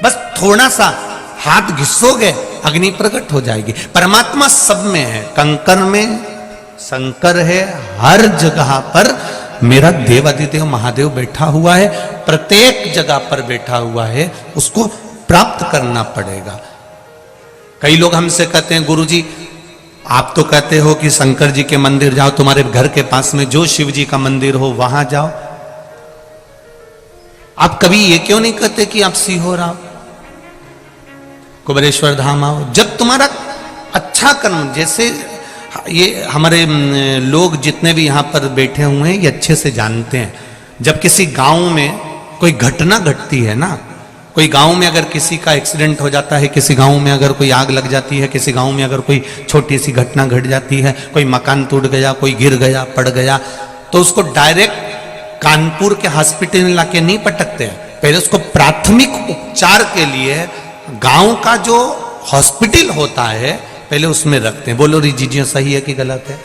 बस थोड़ा सा हाथ घिसोगे अग्नि प्रकट हो जाएगी। परमात्मा सब में है, कंकर में शंकर है, हर जगह पर मेरा देवादिदेव महादेव बैठा हुआ है, प्रत्येक जगह पर बैठा हुआ है, उसको प्राप्त करना पड़ेगा। कई लोग हमसे कहते हैं गुरुजी आप तो कहते हो कि शंकर जी के मंदिर जाओ, तुम्हारे घर के पास में जो शिव जी का मंदिर हो वहां जाओ, आप कभी ये क्यों नहीं कहते कि आप सीहोर आओ, कुबेरेश्वर धाम आओ? जब तुम्हारा अच्छा कर्म, जैसे ये हमारे लोग जितने भी यहाँ पर बैठे हुए हैं ये अच्छे से जानते हैं, जब किसी गांव में कोई घटना घटती है ना, कोई गांव में अगर किसी का एक्सीडेंट हो जाता है, किसी गांव में अगर कोई आग लग जाती है, किसी गांव में अगर कोई छोटी सी घटना घट जाती है, कोई मकान टूट गया, कोई गिर गया, पड़ गया, तो उसको डायरेक्ट कानपुर के हॉस्पिटल में लाके नहीं पटकते हैं। पहले उसको प्राथमिक उपचार के लिए गांव का जो हॉस्पिटल होता है पहले उसमें रखते हैं। बोलो रिजीजियो सही है कि गलत है?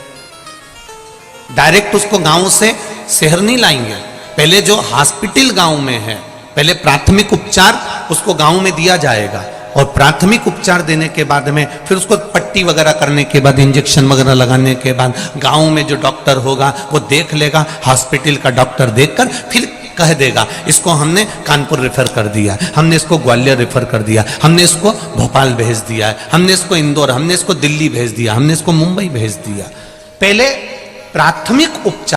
डायरेक्ट उसको गांव से शहर नहीं लाएंगे, पहले जो हॉस्पिटल गांव में है, पहले प्राथमिक उपचार उसको गांव में दिया जाएगा, और प्राथमिक उपचार देने के बाद में फिर उसको पट्टी वगैरह करने के बाद, इंजेक्शन वगैरह लगाने के बाद गांव में जो डॉक्टर होगा वो देख लेगा, हॉस्पिटल का डॉक्टर देखकर फिर कह देगा इसको हमने कानपुर रेफर कर दिया, हमने इसको ग्वालियर रेफर कर दिया, हमने इसको भोपाल भेज दिया है, हमने इसको इंदौर, हमने इसको दिल्ली भेज दिया, हमने इसको मुंबई भेज दिया। पहले प्राथमिक उपचार